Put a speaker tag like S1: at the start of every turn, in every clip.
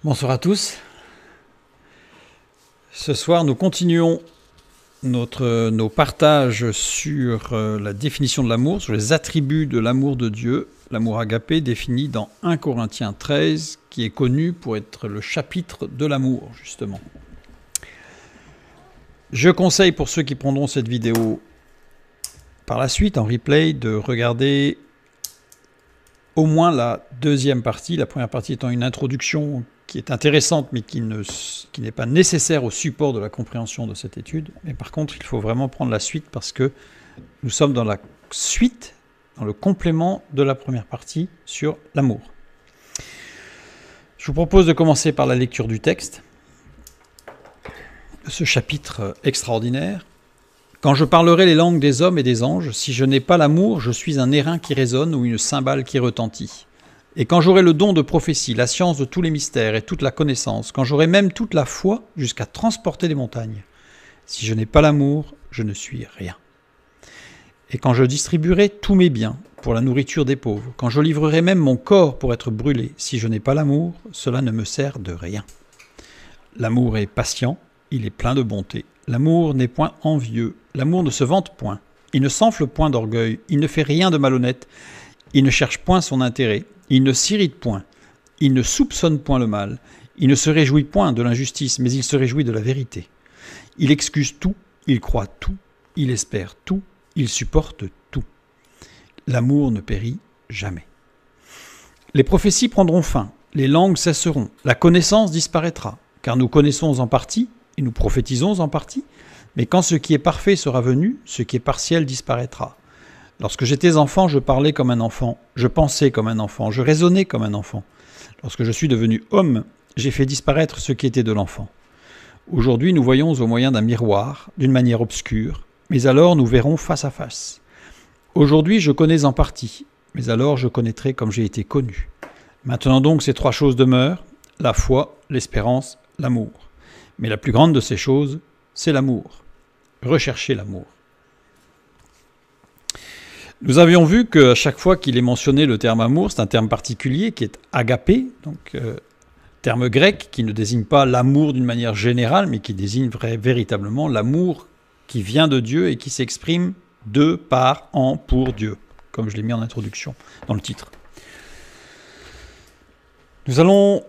S1: Bonsoir à tous. Ce soir, nous continuons nos partages sur la définition de l'amour, sur les attributs de l'amour de Dieu, l'amour agapé défini dans 1 Corinthiens 13, qui est connu pour être le chapitre de l'amour, justement. Je conseille pour ceux qui prendront cette vidéo par la suite, en replay, de regarder au moins la deuxième partie, la première partie étant une introduction qui est intéressante, mais qui n'est pas nécessaire au support de la compréhension de cette étude. Mais par contre, il faut vraiment prendre la suite parce que nous sommes dans la suite, dans le complément de la première partie sur l'amour. Je vous propose de commencer par la lecture du texte, ce chapitre extraordinaire. « Quand je parlerai les langues des hommes et des anges, si je n'ai pas l'amour, je suis un airain qui résonne ou une cymbale qui retentit. Et quand j'aurai le don de prophétie, la science de tous les mystères et toute la connaissance, quand j'aurai même toute la foi jusqu'à transporter des montagnes, si je n'ai pas l'amour, je ne suis rien. Et quand je distribuerai tous mes biens pour la nourriture des pauvres, quand je livrerai même mon corps pour être brûlé, si je n'ai pas l'amour, cela ne me sert de rien. L'amour est patient, il est plein de bonté. L'amour n'est point envieux, l'amour ne se vante point. Il ne s'enfle point d'orgueil, il ne fait rien de malhonnête, il ne cherche point son intérêt, il ne s'irrite point, il ne soupçonne point le mal, il ne se réjouit point de l'injustice, mais il se réjouit de la vérité. Il excuse tout, il croit tout, il espère tout, il supporte tout. L'amour ne périt jamais. Les prophéties prendront fin, les langues cesseront, la connaissance disparaîtra, car nous connaissons en partie, et nous prophétisons en partie, mais quand ce qui est parfait sera venu, ce qui est partiel disparaîtra. Lorsque j'étais enfant, je parlais comme un enfant, je pensais comme un enfant, je raisonnais comme un enfant. Lorsque je suis devenu homme, j'ai fait disparaître ce qui était de l'enfant. Aujourd'hui, nous voyons au moyen d'un miroir, d'une manière obscure, mais alors nous verrons face à face. Aujourd'hui, je connais en partie, mais alors je connaîtrai comme j'ai été connu. Maintenant donc, ces trois choses demeurent, la foi, l'espérance, l'amour. Mais la plus grande de ces choses, c'est l'amour. Recherchez l'amour. Nous avions vu qu'à chaque fois qu'il est mentionné le terme amour, c'est un terme particulier qui est agapé, donc terme grec qui ne désigne pas l'amour d'une manière générale, mais qui désigne véritablement l'amour qui vient de Dieu et qui s'exprime de, par, en, pour Dieu, comme je l'ai mis en introduction dans le titre. Nous allons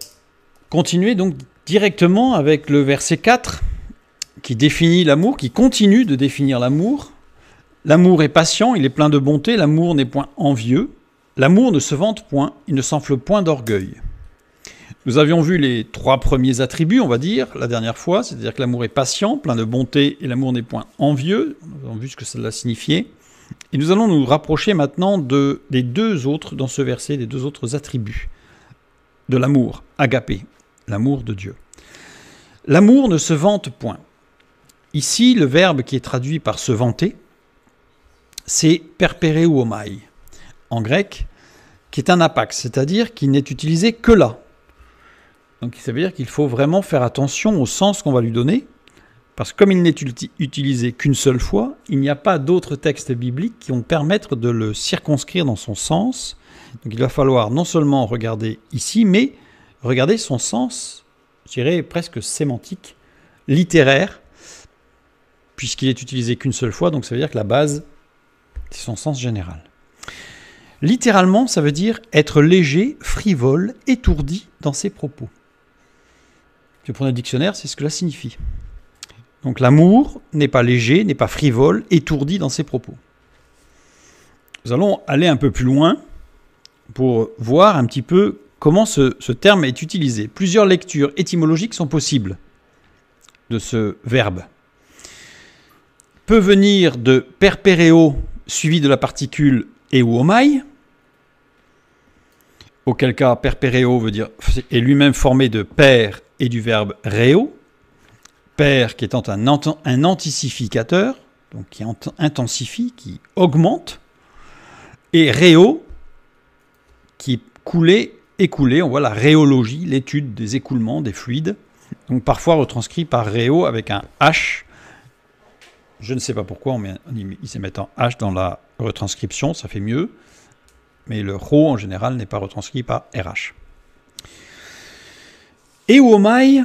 S1: continuer donc directement avec le verset 4 qui définit l'amour, qui continue de définir l'amour. L'amour est patient, il est plein de bonté, l'amour n'est point envieux, l'amour ne se vante point, il ne s'enfle point d'orgueil. Nous avions vu les trois premiers attributs, on va dire, la dernière fois, c'est-à-dire que l'amour est patient, plein de bonté, et l'amour n'est point envieux. Nous avons vu ce que cela signifiait. Et nous allons nous rapprocher maintenant des deux autres, dans ce verset, des deux autres attributs de l'amour, agapé, l'amour de Dieu. L'amour ne se vante point. Ici, le verbe qui est traduit par se vanter, c'est perpereuomai, en grec, qui est un apax, c'est-à-dire qui n'est utilisé que là. Donc ça veut dire qu'il faut vraiment faire attention au sens qu'on va lui donner, parce que comme il n'est utilisé qu'une seule fois, il n'y a pas d'autres textes bibliques qui vont permettre de le circonscrire dans son sens. Donc il va falloir non seulement regarder ici, mais regarder son sens, je dirais presque sémantique, littéraire, puisqu'il est utilisé qu'une seule fois, donc ça veut dire que la base, c'est son sens général. Littéralement, ça veut dire être léger, frivole, étourdi dans ses propos. Je prends un dictionnaire, c'est ce que cela signifie. Donc l'amour n'est pas léger, n'est pas frivole, étourdi dans ses propos. Nous allons aller un peu plus loin pour voir un petit peu comment ce terme est utilisé. Plusieurs lectures étymologiques sont possibles de ce verbe. Peut venir de perpereo suivi de la particule euomai, auquel cas perpereo veut dire est lui-même formé de per et du verbe reo, per qui étant un anticificateur, donc qui intensifie, qui augmente, et reo qui couler, écouler, on voit la rhéologie, l'étude des écoulements des fluides, donc parfois retranscrit par reo avec un H. Je ne sais pas pourquoi ils se mettent en H dans la retranscription, ça fait mieux. Mais le rho en général n'est pas retranscrit par RH. Euomai,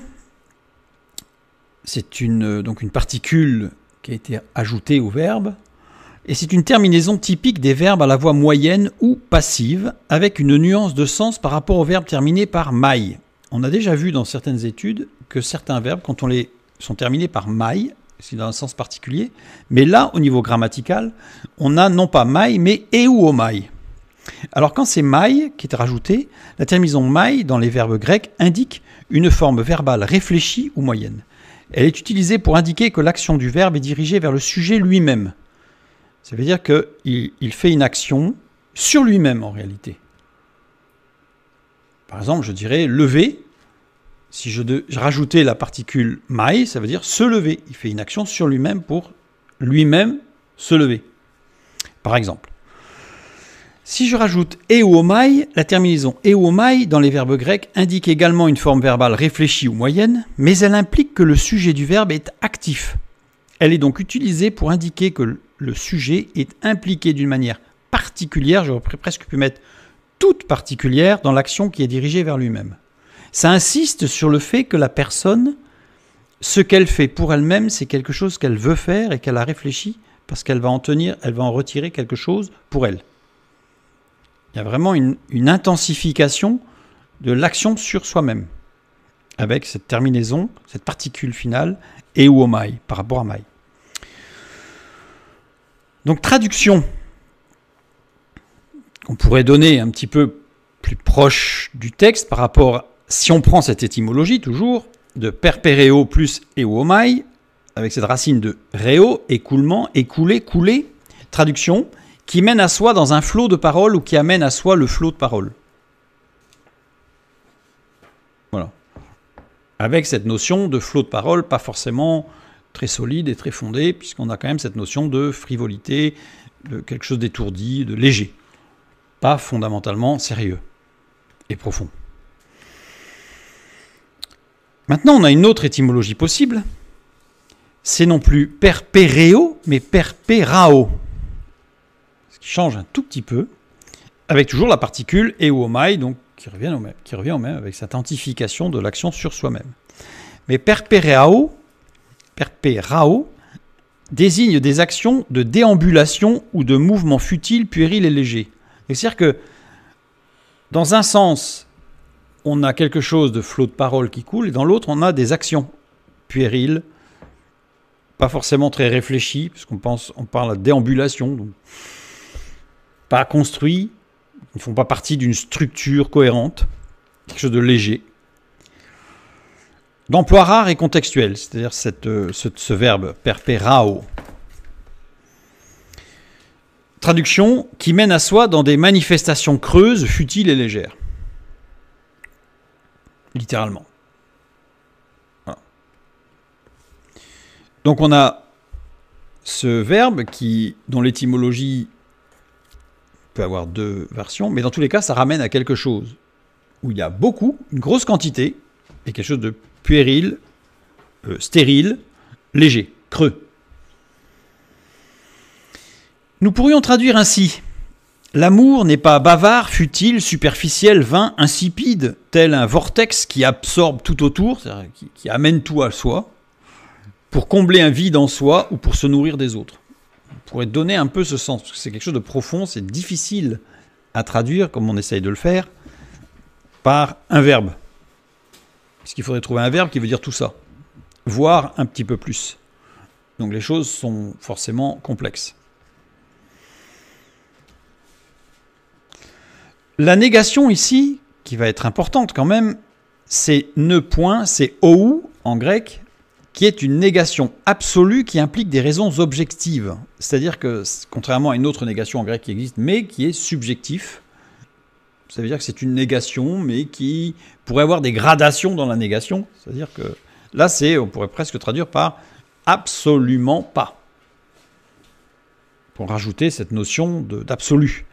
S1: c'est donc une particule qui a été ajoutée au verbe, et c'est une terminaison typique des verbes à la voix moyenne ou passive, avec une nuance de sens par rapport aux verbes terminés par mai. On a déjà vu dans certaines études que certains verbes, quand on les sont terminés par mai, c'est dans un sens particulier, mais là, au niveau grammatical, on a non pas mai, mais euomai. Alors quand c'est mai qui est rajouté, la terminaison mai dans les verbes grecs indique une forme verbale réfléchie ou moyenne. Elle est utilisée pour indiquer que l'action du verbe est dirigée vers le sujet lui-même. Ça veut dire qu'il fait une action sur lui-même en réalité. Par exemple, je dirais lever. Si je rajoutais la particule mai, ça veut dire se lever. Il fait une action sur lui-même pour lui-même se lever. Par exemple. Si je rajoute euomai, la terminaison euomai dans les verbes grecs indique également une forme verbale réfléchie ou moyenne, mais elle implique que le sujet du verbe est actif. Elle est donc utilisée pour indiquer que le sujet est impliqué d'une manière particulière, j'aurais presque pu mettre toute particulière, dans l'action qui est dirigée vers lui-même. Ça insiste sur le fait que la personne, ce qu'elle fait pour elle-même, c'est quelque chose qu'elle veut faire et qu'elle a réfléchi parce qu'elle va elle va en retirer quelque chose pour elle. Il y a vraiment une intensification de l'action sur soi-même avec cette terminaison, cette particule finale, euomai, par rapport à mai. Donc traduction qu'on pourrait donner un petit peu plus proche du texte par rapport, si on prend cette étymologie toujours, de perpereo plus euomai, avec cette racine de reo, écoulement, écouler, couler, traduction, qui mène à soi dans un flot de paroles ou qui amène à soi le flot de paroles. Voilà. Avec cette notion de flot de paroles, pas forcément très solide et très fondée, puisqu'on a quand même cette notion de frivolité, de quelque chose d'étourdi, de léger. Pas fondamentalement sérieux et profond. Maintenant, on a une autre étymologie possible. C'est non plus perpereo, mais perperao. Ce qui change un tout petit peu, avec toujours la particule euomai, donc qui revient au même, avec cette identification de l'action sur soi-même. Mais perperao désigne des actions de déambulation ou de mouvements futiles, puérils et légers. C'est-à-dire que, dans un sens, on a quelque chose de flot de parole qui coule, et dans l'autre, on a des actions puériles, pas forcément très réfléchies, puisqu'on parle de déambulation, donc pas construits, ils ne font pas partie d'une structure cohérente, quelque chose de léger. D'emploi rare et contextuel, c'est-à-dire ce verbe perperao. Traduction, qui mène à soi dans des manifestations creuses, futiles et légères. Littéralement. Voilà. Donc on a ce verbe dont l'étymologie peut avoir deux versions, mais dans tous les cas, ça ramène à quelque chose où il y a beaucoup, une grosse quantité, et quelque chose de puéril, stérile, léger, creux. Nous pourrions traduire ainsi: l'amour n'est pas bavard, futile, superficiel, vain, insipide, tel un vortex qui absorbe tout autour, c'est-à-dire qui amène tout à soi, pour combler un vide en soi ou pour se nourrir des autres. On pourrait donner un peu ce sens, parce que c'est quelque chose de profond, c'est difficile à traduire, comme on essaye de le faire, par un verbe. Puisqu'il faudrait trouver un verbe qui veut dire tout ça, voire un petit peu plus. Donc les choses sont forcément complexes. La négation ici, qui va être importante quand même, c'est ne point, c'est ou en grec, qui est une négation absolue qui implique des raisons objectives. C'est-à-dire que, contrairement à une autre négation en grec qui existe, mais qui est subjectif, ça veut dire que c'est une négation, mais qui pourrait avoir des gradations dans la négation. C'est-à-dire que là, on pourrait presque traduire par absolument pas, pour rajouter cette notion d'absolu.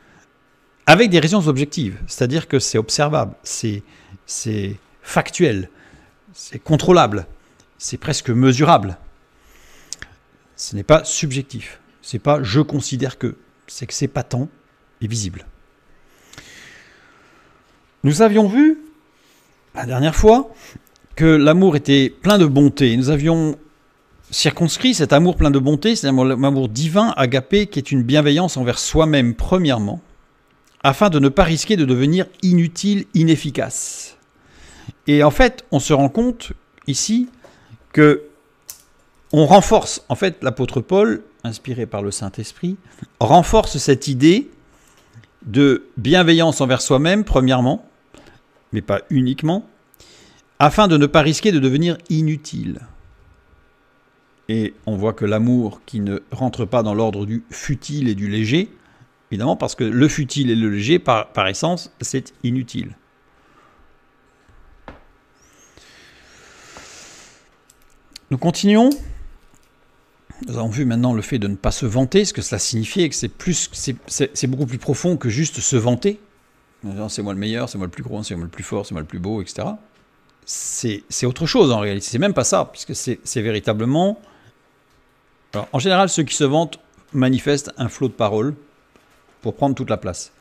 S1: Avec des raisons objectives, c'est-à-dire que c'est observable, c'est factuel, c'est contrôlable, c'est presque mesurable. Ce n'est pas subjectif, c'est pas je considère que, c'est que c'est patent et visible. Nous avions vu, la dernière fois, que l'amour était plein de bonté. Nous avions circonscrit cet amour plein de bonté, c'est l'amour divin, agapé, qui est une bienveillance envers soi-même, premièrement, afin de ne pas risquer de devenir inutile, inefficace. Et en fait, on se rend compte ici que on renforce, en fait, l'apôtre Paul, inspiré par le Saint-Esprit, renforce cette idée de bienveillance envers soi-même, premièrement, mais pas uniquement, afin de ne pas risquer de devenir inutile. Et on voit que l'amour qui ne rentre pas dans l'ordre du futile et du léger, évidemment parce que le futile et le léger, par essence, c'est inutile. Nous continuons. Nous avons vu maintenant le fait de ne pas se vanter, ce que cela signifiait, que c'est beaucoup plus profond que juste se vanter. C'est moi le meilleur, c'est moi le plus gros, c'est moi le plus fort, c'est moi le plus beau, etc. C'est autre chose en réalité. C'est même pas ça, puisque c'est véritablement... Alors, en général, ceux qui se vantent manifestent un flot de paroles pour prendre toute la place.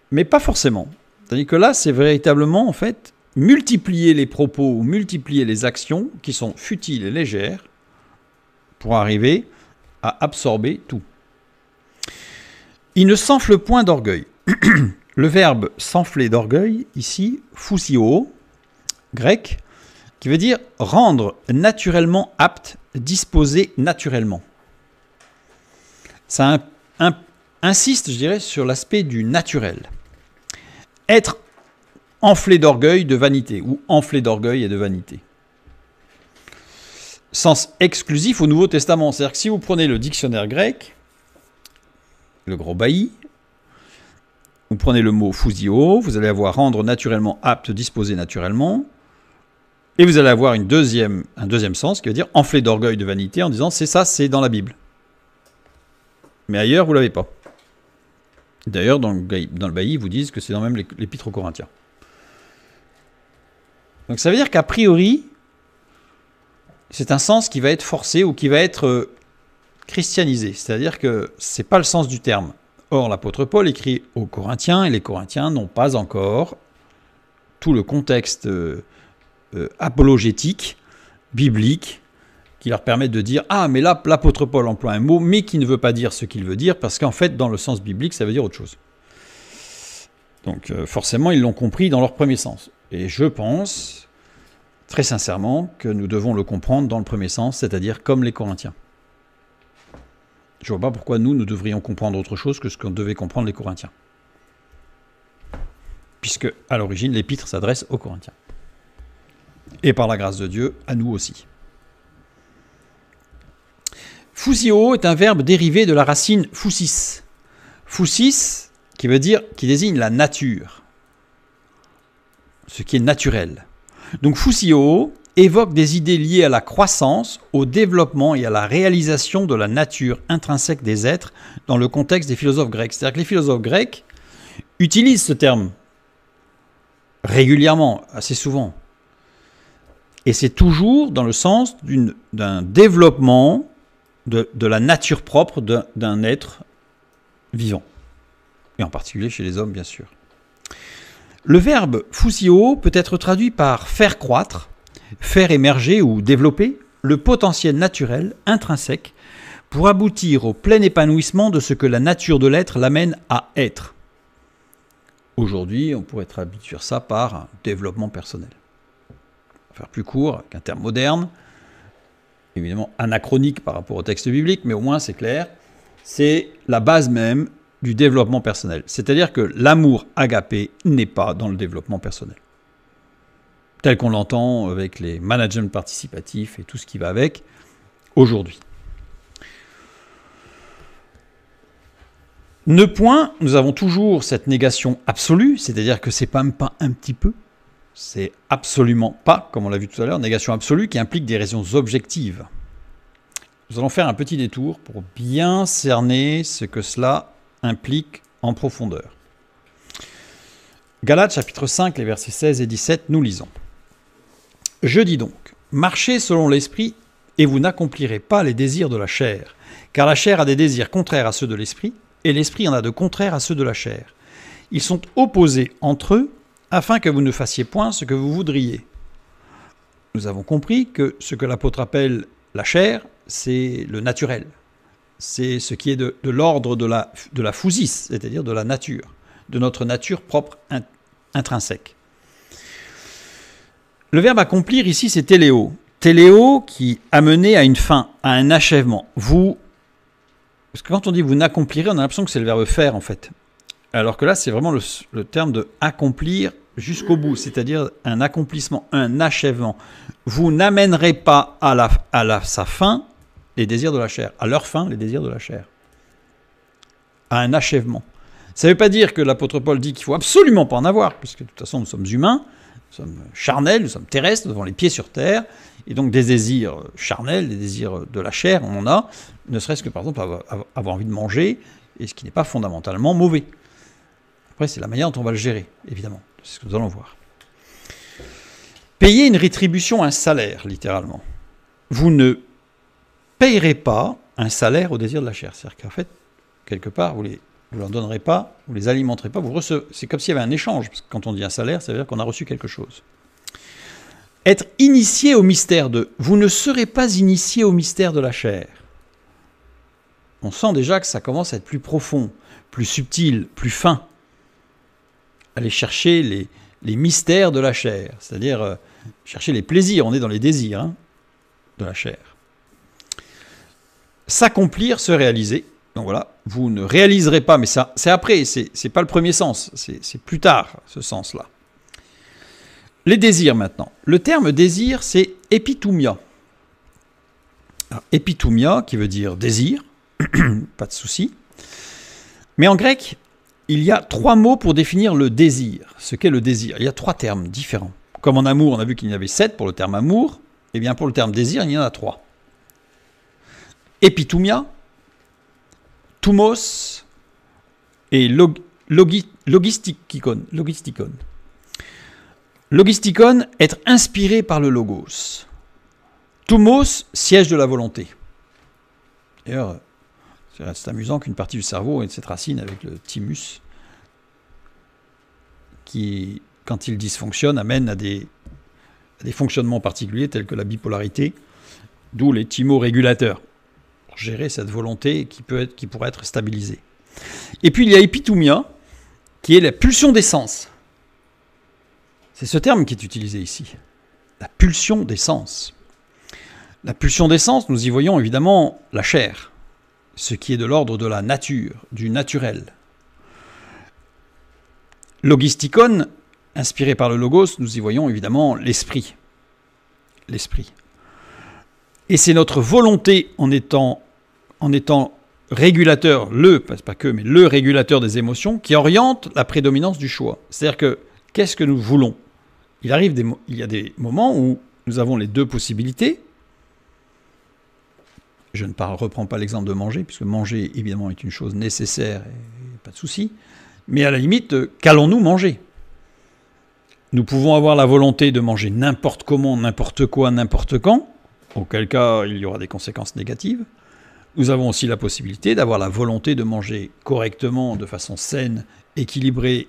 S1: Mais pas forcément. C'est-à-dire que là, c'est véritablement, en fait, multiplier les propos ou multiplier les actions qui sont futiles et légères pour arriver à absorber tout. Il ne s'enfle point d'orgueil. Le verbe s'enfler d'orgueil, ici, phusio, grec, qui veut dire rendre naturellement apte, disposer naturellement. Ça insiste, je dirais, sur l'aspect du naturel. Être enflé d'orgueil de vanité, ou enflé d'orgueil et de vanité. Sens exclusif au Nouveau Testament. C'est-à-dire que si vous prenez le dictionnaire grec, le gros bailli, vous prenez le mot phusio, vous allez avoir rendre naturellement apte, disposer naturellement, et vous allez avoir un deuxième sens qui veut dire enflé d'orgueil de vanité en disant c'est ça, c'est dans la Bible. Mais ailleurs, vous ne l'avez pas. D'ailleurs, dans le bailli, ils vous disent que c'est dans même l'épître aux Corinthiens. Donc ça veut dire qu'a priori, c'est un sens qui va être forcé ou qui va être christianisé. C'est-à-dire que ce n'est pas le sens du terme. Or, l'apôtre Paul écrit aux Corinthiens, et les Corinthiens n'ont pas encore tout le contexte apologétique, biblique, qui leur permet de dire « Ah, mais là, l'apôtre Paul emploie un mot, mais qui ne veut pas dire ce qu'il veut dire, parce qu'en fait, dans le sens biblique, ça veut dire autre chose. » Donc, forcément, ils l'ont compris dans leur premier sens. Et je pense, très sincèrement, que nous devons le comprendre dans le premier sens, c'est-à-dire comme les Corinthiens. Je ne vois pas pourquoi nous devrions comprendre autre chose que ce qu'on devait comprendre les Corinthiens. Puisque, à l'origine, l'épître s'adresse aux Corinthiens. Et par la grâce de Dieu, à nous aussi. Phusio est un verbe dérivé de la racine phusis. Phusis, qui désigne la nature. Ce qui est naturel. Donc phusio évoque des idées liées à la croissance, au développement et à la réalisation de la nature intrinsèque des êtres dans le contexte des philosophes grecs. C'est-à-dire que les philosophes grecs utilisent ce terme régulièrement, assez souvent. Et c'est toujours dans le sens d'un développement de la nature propre d'un être vivant. Et en particulier chez les hommes, bien sûr. Le verbe phusio peut être traduit par faire croître, faire émerger ou développer le potentiel naturel intrinsèque pour aboutir au plein épanouissement de ce que la nature de l'être l'amène à être. Aujourd'hui, on pourrait traduire ça par un développement personnel. Faire plus court, avec un terme moderne, évidemment anachronique par rapport au texte biblique, mais au moins c'est clair, c'est la base même du développement personnel. C'est-à-dire que l'amour agapé n'est pas dans le développement personnel. Tel qu'on l'entend avec les managements participatifs et tout ce qui va avec aujourd'hui. Nous avons toujours cette négation absolue, c'est-à-dire que c'est même pas un petit peu, c'est absolument pas, comme on l'a vu tout à l'heure, négation absolue qui implique des raisons objectives. Nous allons faire un petit détour pour bien cerner ce que cela implique en profondeur. Galates chapitre 5, les versets 16 et 17, nous lisons. « Je dis donc, marchez selon l'esprit et vous n'accomplirez pas les désirs de la chair, car la chair a des désirs contraires à ceux de l'esprit, et l'esprit en a de contraires à ceux de la chair. Ils sont opposés entre eux, afin que vous ne fassiez point ce que vous voudriez. nous avons compris que ce que l'apôtre appelle la chair, c'est le naturel. C'est ce qui est de l'ordre de la physis, c'est-à-dire de la nature, de notre nature propre intrinsèque. Le verbe accomplir ici, c'est téléo. Téléo qui a mené à une fin, à un achèvement. Parce que quand on dit vous n'accomplirez, on a l'impression que c'est le verbe faire en fait. Alors que là, c'est vraiment le terme de accomplir jusqu'au bout, c'est-à-dire un accomplissement, un achèvement. Vous n'amènerez pas à sa fin les désirs de la chair, à leur fin les désirs de la chair, à un achèvement. Ça ne veut pas dire que l'apôtre Paul dit qu'il ne faut absolument pas en avoir, puisque de toute façon nous sommes humains, nous sommes charnels, nous sommes terrestres, nous avons les pieds sur terre, et donc des désirs charnels, des désirs de la chair, on en a, ne serait-ce que par exemple avoir envie de manger, et ce qui n'est pas fondamentalement mauvais. Après, c'est la manière dont on va le gérer, évidemment. C'est ce que nous allons voir. Payer une rétribution, un salaire, littéralement. Vous ne payerez pas un salaire au désir de la chair. C'est-à-dire qu'en fait, quelque part, vous ne leur donnerez pas, vous ne les alimenterez pas, c'est comme s'il y avait un échange. Parce que quand on dit un salaire, ça veut dire qu'on a reçu quelque chose. Être initié au mystère de... Vous ne serez pas initié au mystère de la chair. On sent déjà que ça commence à être plus profond, plus subtil, plus fin. Aller chercher les mystères de la chair, c'est-à-dire chercher les plaisirs, on est dans les désirs de la chair. S'accomplir, se réaliser, donc voilà, vous ne réaliserez pas, mais ça, c'est après, c'est pas le premier sens, c'est plus tard, ce sens-là. Les désirs maintenant. Le terme désir, c'est epitoumia. Alors, epitoumia, qui veut dire désir, pas de souci, mais en grec, il y a 3 mots pour définir le désir. Ce qu'est le désir. Il y a 3 termes différents. Comme en amour, on a vu qu'il y en avait 7 pour le terme amour. Eh bien, pour le terme désir, il y en a 3. Epitoumia, thumos et logistikon. Logistikon, être inspiré par le logos. Thumos, siège de la volonté. D'ailleurs, c'est amusant qu'une partie du cerveau ait cette racine avec le thymus qui, quand il dysfonctionne, amène à des fonctionnements particuliers tels que la bipolarité, d'où les thymorégulateurs, pour gérer cette volonté qui pourrait être stabilisée. Et puis il y a epitoumia, qui est la pulsion des sens. C'est ce terme qui est utilisé ici, la pulsion des sens. La pulsion des sens, nous y voyons évidemment la chair, ce qui est de l'ordre de la nature, du naturel. Logistikon, inspiré par le logos, nous y voyons évidemment l'esprit. L'esprit. Et c'est notre volonté en étant régulateur, pas que, mais le régulateur des émotions, qui oriente la prédominance du choix. C'est-à-dire que, qu'est-ce que nous voulons ? Il y a des moments où nous avons les 2 possibilités. Je ne reprends pas l'exemple de manger, puisque manger, évidemment, est une chose nécessaire, et pas de souci. Mais à la limite, qu'allons-nous manger ? Nous pouvons avoir la volonté de manger n'importe comment, n'importe quoi, n'importe quand, auquel cas il y aura des conséquences négatives. Nous avons aussi la possibilité d'avoir la volonté de manger correctement, de façon saine, équilibrée,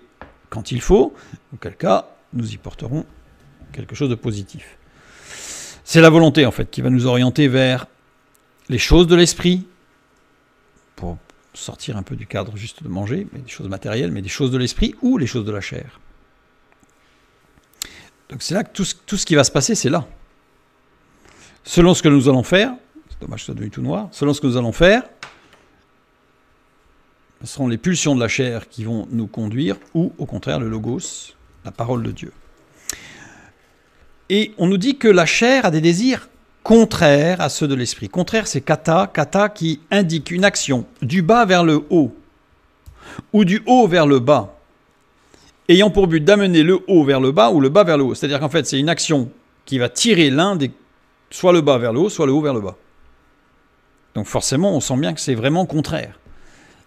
S1: quand il faut, auquel cas nous y porterons quelque chose de positif. C'est la volonté, en fait, qui va nous orienter vers les choses de l'esprit, pour sortir un peu du cadre juste de manger, mais des choses matérielles, mais des choses de l'esprit ou les choses de la chair. Donc c'est là que tout ce qui va se passer, c'est là. Selon ce que nous allons faire, c'est dommage que ça soit devenu tout noir, selon ce que nous allons faire, ce seront les pulsions de la chair qui vont nous conduire, ou au contraire le logos, la parole de Dieu. Et on nous dit que la chair a des désirs contraire à ceux de l'esprit. Contraire, c'est kata qui indique une action du bas vers le haut, ou du haut vers le bas, ayant pour but d'amener le haut vers le bas ou le bas vers le haut. C'est-à-dire qu'en fait, c'est une action qui va tirer soit le bas vers le haut, soit le haut vers le bas. Donc forcément, on sent bien que c'est vraiment contraire.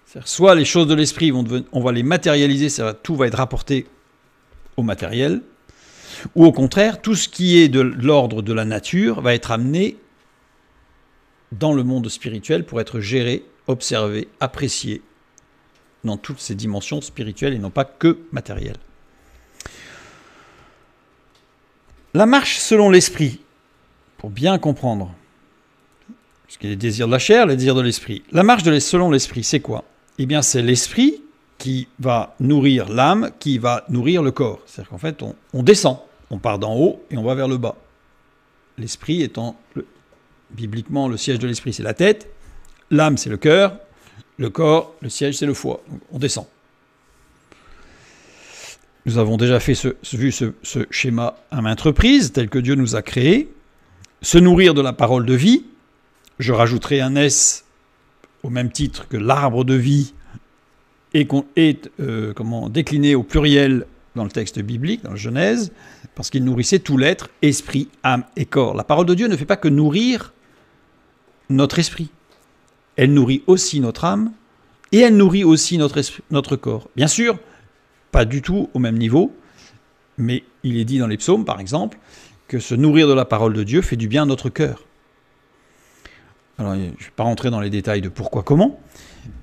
S1: C'est-à-dire, soit les choses de l'esprit, on va les matérialiser, tout va être rapporté au matériel, ou au contraire, tout ce qui est de l'ordre de la nature va être amené dans le monde spirituel pour être géré, observé, apprécié dans toutes ces dimensions spirituelles et non pas que matérielles. La marche selon l'esprit, pour bien comprendre ce qu'il y a les désirs de la chair, les désirs de l'esprit. La marche selon l'esprit, c'est quoi? Eh bien, c'est l'esprit qui va nourrir l'âme, qui va nourrir le corps. C'est-à-dire qu'en fait, on descend, on part d'en haut et on va vers le bas. L'esprit étant, bibliquement, le siège de l'esprit, c'est la tête, l'âme, c'est le cœur, le corps, le siège, c'est le foie. Donc, on descend. Nous avons déjà vu ce schéma à maintes reprises, tel que Dieu nous a créé. Se nourrir de la parole de vie. Je rajouterai un S au même titre que l'arbre de vie est décliné au pluriel dans le texte biblique, dans la Genèse, parce qu'il nourrissait tout l'être, esprit, âme et corps. La parole de Dieu ne fait pas que nourrir notre esprit. Elle nourrit aussi notre âme et elle nourrit aussi notre corps. Bien sûr, pas du tout au même niveau, mais il est dit dans les psaumes, par exemple, que se nourrir de la parole de Dieu fait du bien à notre cœur. Alors, je ne vais pas rentrer dans les détails de pourquoi, comment,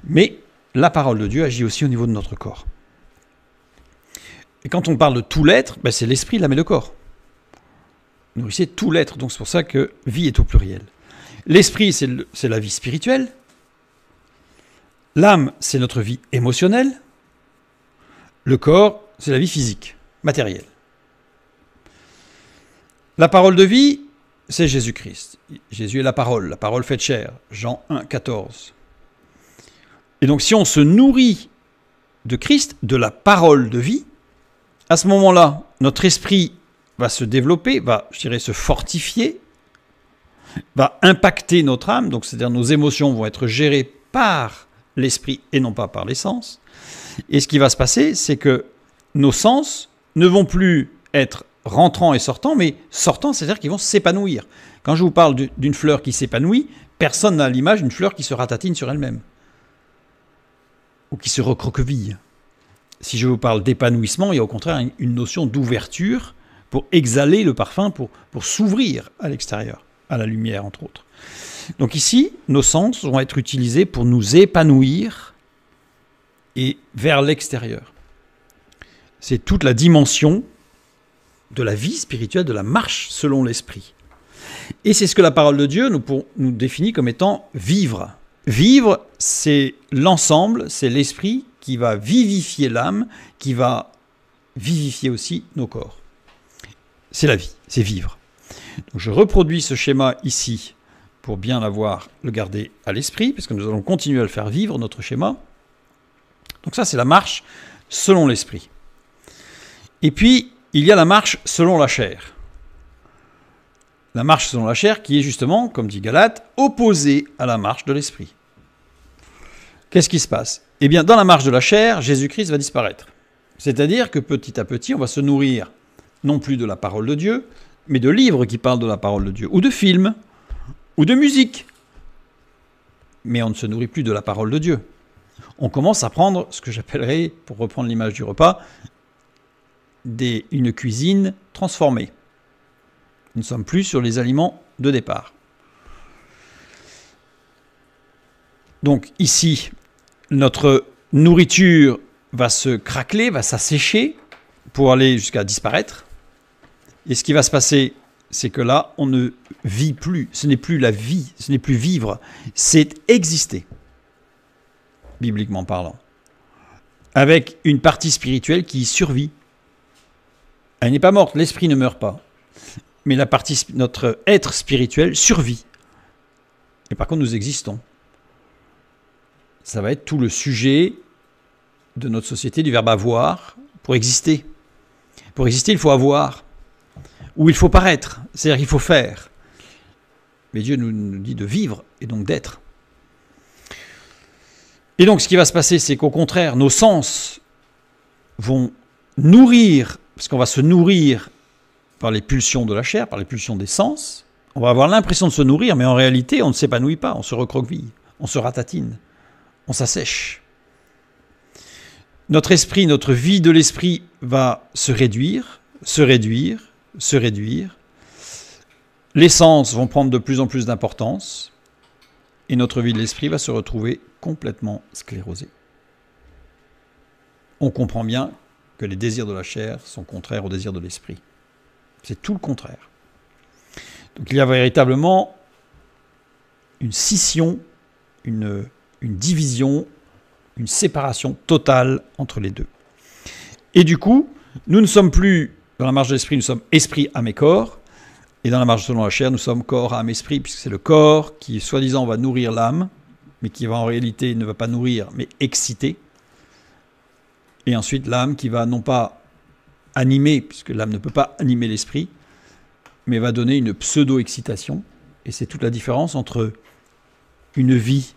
S1: mais la parole de Dieu agit aussi au niveau de notre corps. Et quand on parle de tout l'être, c'est l'esprit, l'âme et le corps. Nourrissez tout l'être, donc c'est pour ça que vie est au pluriel. L'esprit, c'est la vie spirituelle. L'âme, c'est notre vie émotionnelle. Le corps, c'est la vie physique, matérielle. La parole de vie, c'est Jésus-Christ. Jésus est la parole faite chair. Jean 1, 14. Et donc si on se nourrit de Christ, de la parole de vie, à ce moment-là, notre esprit va se développer, va, je dirais, se fortifier, va impacter notre âme, donc c'est-à-dire nos émotions vont être gérées par l'esprit et non pas par les sens. Et ce qui va se passer, c'est que nos sens ne vont plus être rentrants et sortants, mais sortants, c'est-à-dire qu'ils vont s'épanouir. Quand je vous parle d'une fleur qui s'épanouit, personne n'a l'image d'une fleur qui se ratatine sur elle-même ou qui se recroqueville. Si je vous parle d'épanouissement, il y a au contraire une notion d'ouverture pour exhaler le parfum, pour s'ouvrir à l'extérieur, à la lumière entre autres. Donc ici, nos sens vont être utilisés pour nous épanouir et vers l'extérieur. C'est toute la dimension de la vie spirituelle, de la marche selon l'esprit. Et c'est ce que la parole de Dieu nous définit comme étant vivre. Vivre, c'est l'ensemble, c'est l'esprit qui va vivifier l'âme, qui va vivifier aussi nos corps. C'est la vie, c'est vivre. Donc je reproduis ce schéma ici pour bien le garder à l'esprit, parce que nous allons continuer à le faire vivre, notre schéma. Donc ça, c'est la marche selon l'esprit. Et puis, il y a la marche selon la chair. La marche selon la chair qui est justement, comme dit Galate, opposée à la marche de l'esprit. Qu'est-ce qui se passe? Eh bien, dans la marche de la chair, Jésus-Christ va disparaître. C'est-à-dire que petit à petit, on va se nourrir non plus de la parole de Dieu, mais de livres qui parlent de la parole de Dieu, ou de films, ou de musique. Mais on ne se nourrit plus de la parole de Dieu. On commence à prendre ce que j'appellerais, pour reprendre l'image du repas, une cuisine transformée. Nous ne sommes plus sur les aliments de départ. Donc ici, notre nourriture va se craqueler, va s'assécher pour aller jusqu'à disparaître. Et ce qui va se passer, c'est que là, on ne vit plus. Ce n'est plus la vie, ce n'est plus vivre, c'est exister, bibliquement parlant. Avec une partie spirituelle qui survit. Elle n'est pas morte, l'esprit ne meurt pas. Mais notre être spirituel survit. Et par contre, nous existons. Ça va être tout le sujet de notre société, du verbe avoir, pour exister. Pour exister, il faut avoir. Ou il faut paraître, c'est-à-dire qu'il faut faire. Mais Dieu nous dit de vivre et donc d'être. Et donc ce qui va se passer, c'est qu'au contraire, nos sens vont nourrir, parce qu'on va se nourrir par les pulsions de la chair, par les pulsions des sens. On va avoir l'impression de se nourrir, mais en réalité, on ne s'épanouit pas, on se recroqueville, on se ratatine, on s'assèche. Notre esprit, notre vie de l'esprit va se réduire, se réduire, se réduire. Les sens vont prendre de plus en plus d'importance et notre vie de l'esprit va se retrouver complètement sclérosée. On comprend bien que les désirs de la chair sont contraires aux désirs de l'esprit. C'est tout le contraire. Donc il y a véritablement une scission, une division, une séparation totale entre les deux. Et du coup, nous ne sommes plus dans la marche de l'esprit, nous sommes esprit, âme et corps. Et dans la marche selon la chair, nous sommes corps, âme, esprit, puisque c'est le corps qui, soi-disant, va nourrir l'âme, mais qui va en réalité ne va pas nourrir, mais exciter. Et ensuite, l'âme qui va non pas animer, puisque l'âme ne peut pas animer l'esprit, mais va donner une pseudo-excitation. Et c'est toute la différence entre une vie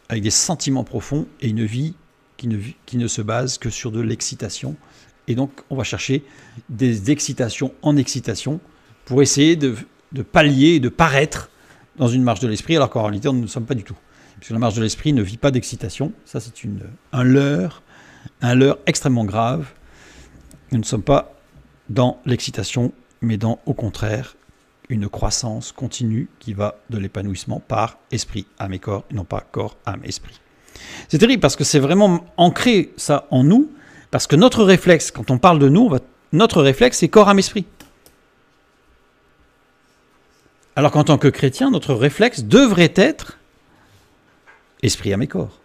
S1: avec des sentiments profonds et une vie qui ne se base que sur de l'excitation. Et donc, on va chercher des excitations en excitation pour essayer de pallier et de paraître dans une marche de l'esprit, alors qu'en réalité, nous ne sommes pas du tout. Puisque la marche de l'esprit ne vit pas d'excitation. Ça, c'est un leurre extrêmement grave. Nous ne sommes pas dans l'excitation, mais dans, au contraire, une croissance continue qui va de l'épanouissement par esprit, âme et corps, et non pas corps, âme, esprit. C'est terrible parce que c'est vraiment ancré ça en nous, parce que notre réflexe, quand on parle de nous, notre réflexe, c'est corps, âme, esprit. Alors qu'en tant que chrétien, notre réflexe devrait être esprit, âme et corps.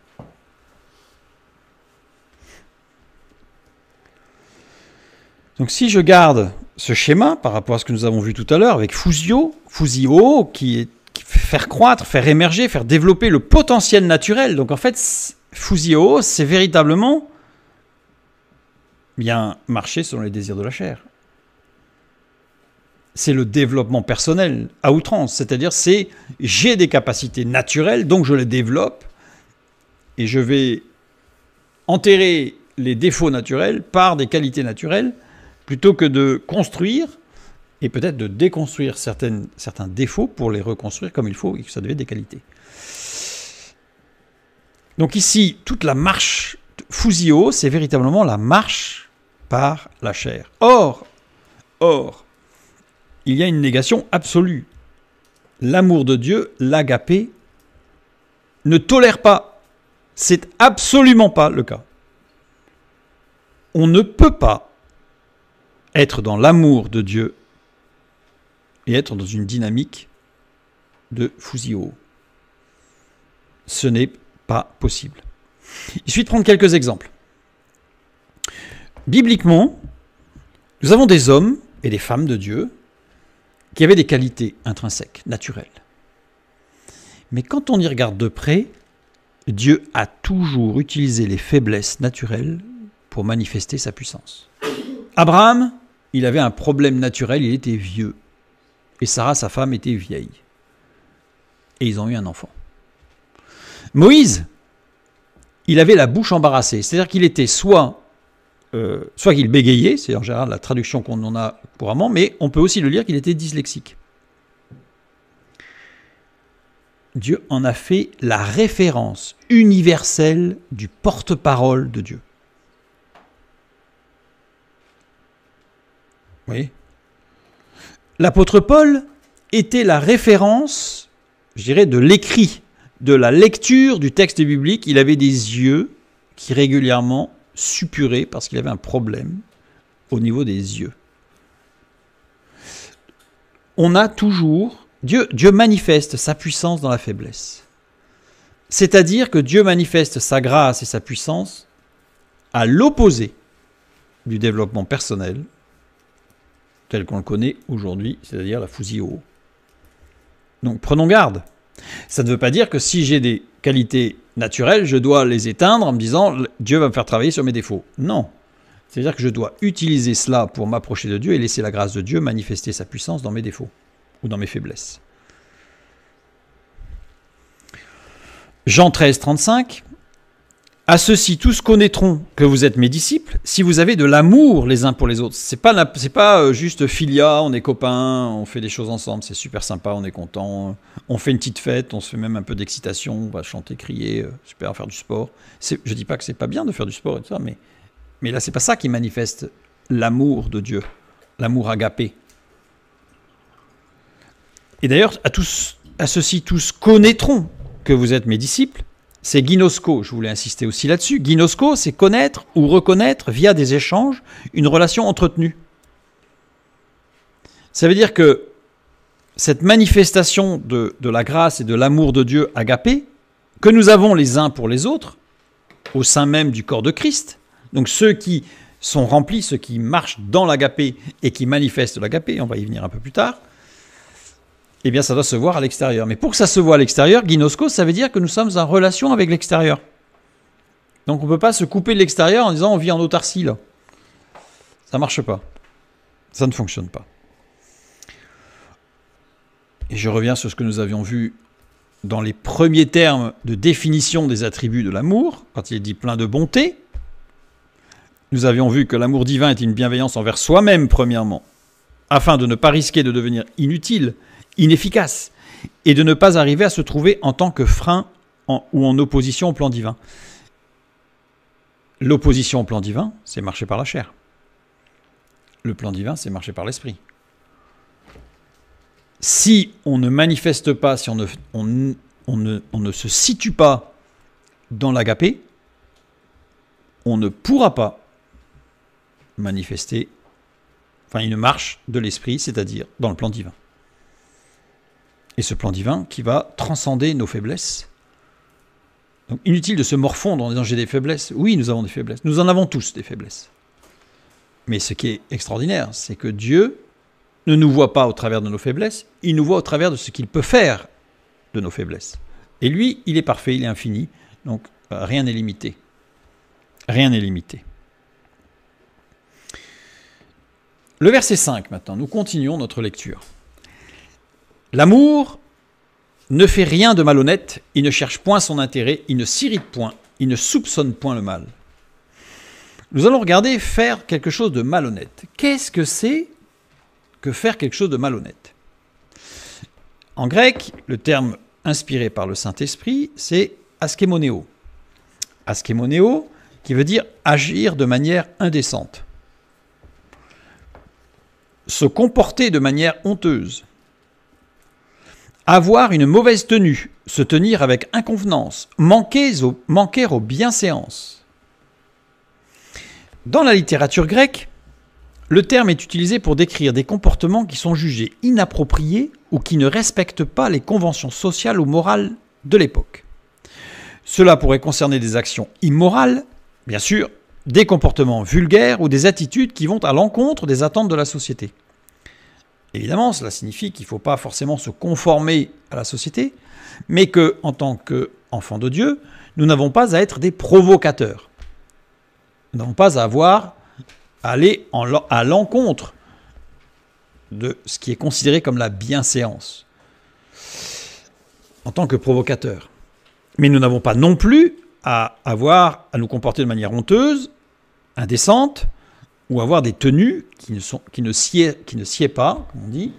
S1: Donc si je garde ce schéma par rapport à ce que nous avons vu tout à l'heure avec fusio, qui fait faire croître, faire émerger, faire développer le potentiel naturel. Donc en fait, fusio, c'est véritablement bien marcher selon les désirs de la chair. C'est le développement personnel à outrance, c'est-à-dire j'ai des capacités naturelles, donc je les développe et je vais enterrer les défauts naturels par des qualités naturelles plutôt que de construire et peut-être de déconstruire certains défauts pour les reconstruire comme il faut et que ça devait être des qualités. Donc ici, toute la marche fusio, c'est véritablement la marche par la chair. Or, il y a une négation absolue. L'amour de Dieu, l'agapé, ne tolère pas. C'est absolument pas le cas. On ne peut pas être dans l'amour de Dieu et être dans une dynamique de fusio. Ce n'est pas possible. Il suffit de prendre quelques exemples. Bibliquement, nous avons des hommes et des femmes de Dieu qui avaient des qualités intrinsèques, naturelles. Mais quand on y regarde de près, Dieu a toujours utilisé les faiblesses naturelles pour manifester sa puissance. Abraham, il avait un problème naturel, il était vieux. Et Sarah, sa femme, était vieille. Et ils ont eu un enfant. Moïse, il avait la bouche embarrassée. C'est-à-dire qu'il était soit qu'il bégayait, c'est en général la traduction qu'on en a couramment, mais on peut aussi le lire qu'il était dyslexique. Dieu en a fait la référence universelle du porte-parole de Dieu. Vous voyez ? L'apôtre Paul était la référence, je dirais, de l'écrit, de la lecture du texte biblique. Il avait des yeux qui régulièrement suppuraient parce qu'il avait un problème au niveau des yeux. On a toujours... Dieu manifeste sa puissance dans la faiblesse. C'est-à-dire que Dieu manifeste sa grâce et sa puissance à l'opposé du développement personnel tel qu'on le connaît aujourd'hui, c'est-à-dire la fusio. Donc prenons garde. Ça ne veut pas dire que si j'ai des qualités naturelles, je dois les éteindre en me disant « Dieu va me faire travailler sur mes défauts ». Non. C'est-à-dire que je dois utiliser cela pour m'approcher de Dieu et laisser la grâce de Dieu manifester sa puissance dans mes défauts ou dans mes faiblesses. Jean 13, 35. « À ceux-ci tous connaîtront que vous êtes mes disciples, si vous avez de l'amour les uns pour les autres. » C'est pas juste filia, on est copains, on fait des choses ensemble, c'est super sympa, on est content, on fait une petite fête, on se fait même un peu d'excitation, on va chanter, crier, super, faire du sport. Je dis pas que c'est pas bien de faire du sport et tout ça, mais là c'est pas ça qui manifeste l'amour de Dieu, l'amour agapé. Et d'ailleurs, à ceux-ci tous connaîtront que vous êtes mes disciples. C'est ginosko, je voulais insister aussi là-dessus. Ginosko, c'est connaître ou reconnaître via des échanges une relation entretenue. Ça veut dire que cette manifestation de la grâce et de l'amour de Dieu agapé, que nous avons les uns pour les autres, au sein même du corps de Christ. Donc ceux qui sont remplis, ceux qui marchent dans l'agapé et qui manifestent l'agapé, on va y venir un peu plus tard, eh bien ça doit se voir à l'extérieur. Mais pour que ça se voit à l'extérieur, ginoskos, ça veut dire que nous sommes en relation avec l'extérieur. Donc on ne peut pas se couper de l'extérieur en disant on vit en autarcie là. Ça ne marche pas. Ça ne fonctionne pas. Et je reviens sur ce que nous avions vu dans les premiers termes de définition des attributs de l'amour, quand il est dit plein de bonté. Nous avions vu que l'amour divin est une bienveillance envers soi-même, premièrement, afin de ne pas risquer de devenir inutile, inefficace, et de ne pas arriver à se trouver en tant que frein ou en opposition au plan divin. L'opposition au plan divin, c'est marcher par la chair. Le plan divin, c'est marcher par l'esprit. Si on ne manifeste pas, si on ne se situe pas dans l'agapé, on ne pourra pas manifester une marche de l'esprit, c'est-à-dire dans le plan divin. Et ce plan divin qui va transcender nos faiblesses. Donc inutile de se morfondre en disant j'ai des faiblesses. Oui, nous avons des faiblesses. Nous en avons tous des faiblesses. Mais ce qui est extraordinaire, c'est que Dieu ne nous voit pas au travers de nos faiblesses, il nous voit au travers de ce qu'il peut faire de nos faiblesses. Et lui, il est parfait, il est infini, donc rien n'est limité. Rien n'est limité. Le verset 5 maintenant, nous continuons notre lecture. L'amour ne fait rien de malhonnête, il ne cherche point son intérêt, il ne s'irrite point, il ne soupçonne point le mal. Nous allons regarder faire quelque chose de malhonnête. Qu'est-ce que c'est que faire quelque chose de malhonnête? En grec, le terme inspiré par le Saint-Esprit, c'est askémonéo. Askémonéo, qui veut dire agir de manière indécente. Se comporter de manière honteuse. Avoir une mauvaise tenue, se tenir avec inconvenance, manquer aux bienséances. Dans la littérature grecque, le terme est utilisé pour décrire des comportements qui sont jugés inappropriés ou qui ne respectent pas les conventions sociales ou morales de l'époque. Cela pourrait concerner des actions immorales, bien sûr, des comportements vulgaires ou des attitudes qui vont à l'encontre des attentes de la société. Évidemment, cela signifie qu'il ne faut pas forcément se conformer à la société, mais qu'en tant qu'enfants de Dieu, nous n'avons pas à être des provocateurs. Nous n'avons pas à aller à l'encontre de ce qui est considéré comme la bienséance en tant que provocateur. Mais nous n'avons pas non plus à nous comporter de manière honteuse, indécente, ou avoir des tenues qui ne sied pas, comme on dit,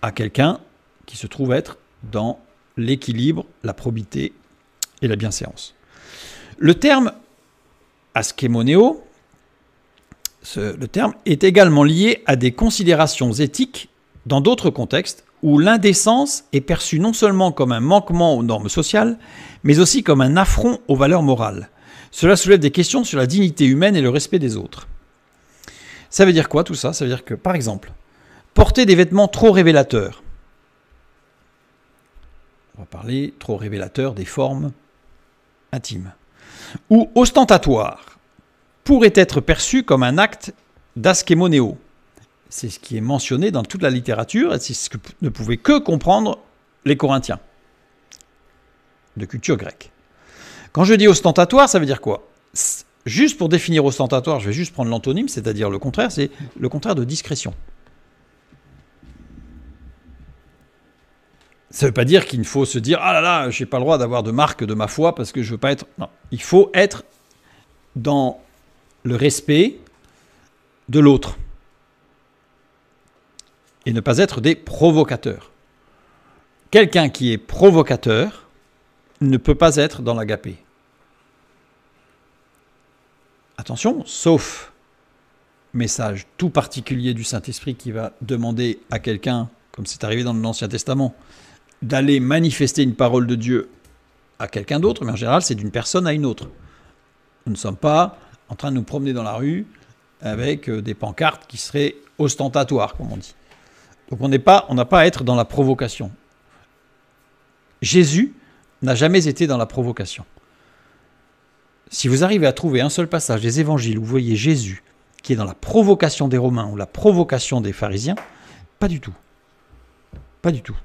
S1: à quelqu'un qui se trouve être dans l'équilibre, la probité et la bienséance. Le terme askémonéo, le terme est également lié à des considérations éthiques dans d'autres contextes où l'indécence est perçue non seulement comme un manquement aux normes sociales, mais aussi comme un affront aux valeurs morales. Cela soulève des questions sur la dignité humaine et le respect des autres. Ça veut dire quoi tout ça? Ça veut dire que, par exemple, porter des vêtements trop révélateurs. On va parler trop révélateurs des formes intimes. Ou ostentatoires, pourrait être perçu comme un acte d'askémonéo. C'est ce qui est mentionné dans toute la littérature et c'est ce que ne pouvaient que comprendre les Corinthiens de culture grecque. Quand je dis ostentatoire, ça veut dire quoi? Juste pour définir ostentatoire, je vais juste prendre l'antonyme, c'est-à-dire le contraire, c'est le contraire de discrétion. Ça ne veut pas dire qu'il faut se dire « Ah là là, je n'ai pas le droit d'avoir de marque de ma foi parce que je ne veux pas être... » Non, il faut être dans le respect de l'autre et ne pas être des provocateurs. Quelqu'un qui est provocateur ne peut pas être dans l'agapé. Attention, sauf message tout particulier du Saint-Esprit qui va demander à quelqu'un, comme c'est arrivé dans l'Ancien Testament, d'aller manifester une parole de Dieu à quelqu'un d'autre, mais en général, c'est d'une personne à une autre. Nous ne sommes pas en train de nous promener dans la rue avec des pancartes qui seraient ostentatoires, comme on dit. Donc on n'a pas à être dans la provocation. Jésus n'a jamais été dans la provocation. Si vous arrivez à trouver un seul passage des évangiles où vous voyez Jésus qui est dans la provocation des Romains ou la provocation des pharisiens, pas du tout. Pas du tout.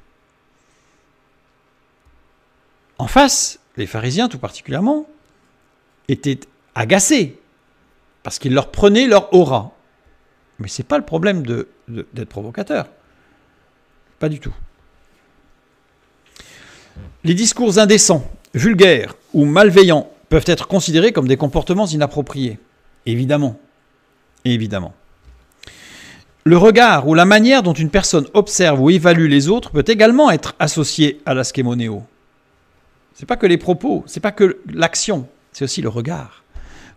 S1: En face, les pharisiens tout particulièrement étaient agacés parce qu'ils leur prenaient leur aura. Mais ce n'est pas le problème d'être provocateur. Pas du tout. Les discours indécents, vulgaires ou malveillants peuvent être considérés comme des comportements inappropriés. Évidemment. Évidemment. Le regard ou la manière dont une personne observe ou évalue les autres peut également être associé à l'askémonéo. Ce n'est pas que les propos, ce n'est pas que l'action, c'est aussi le regard.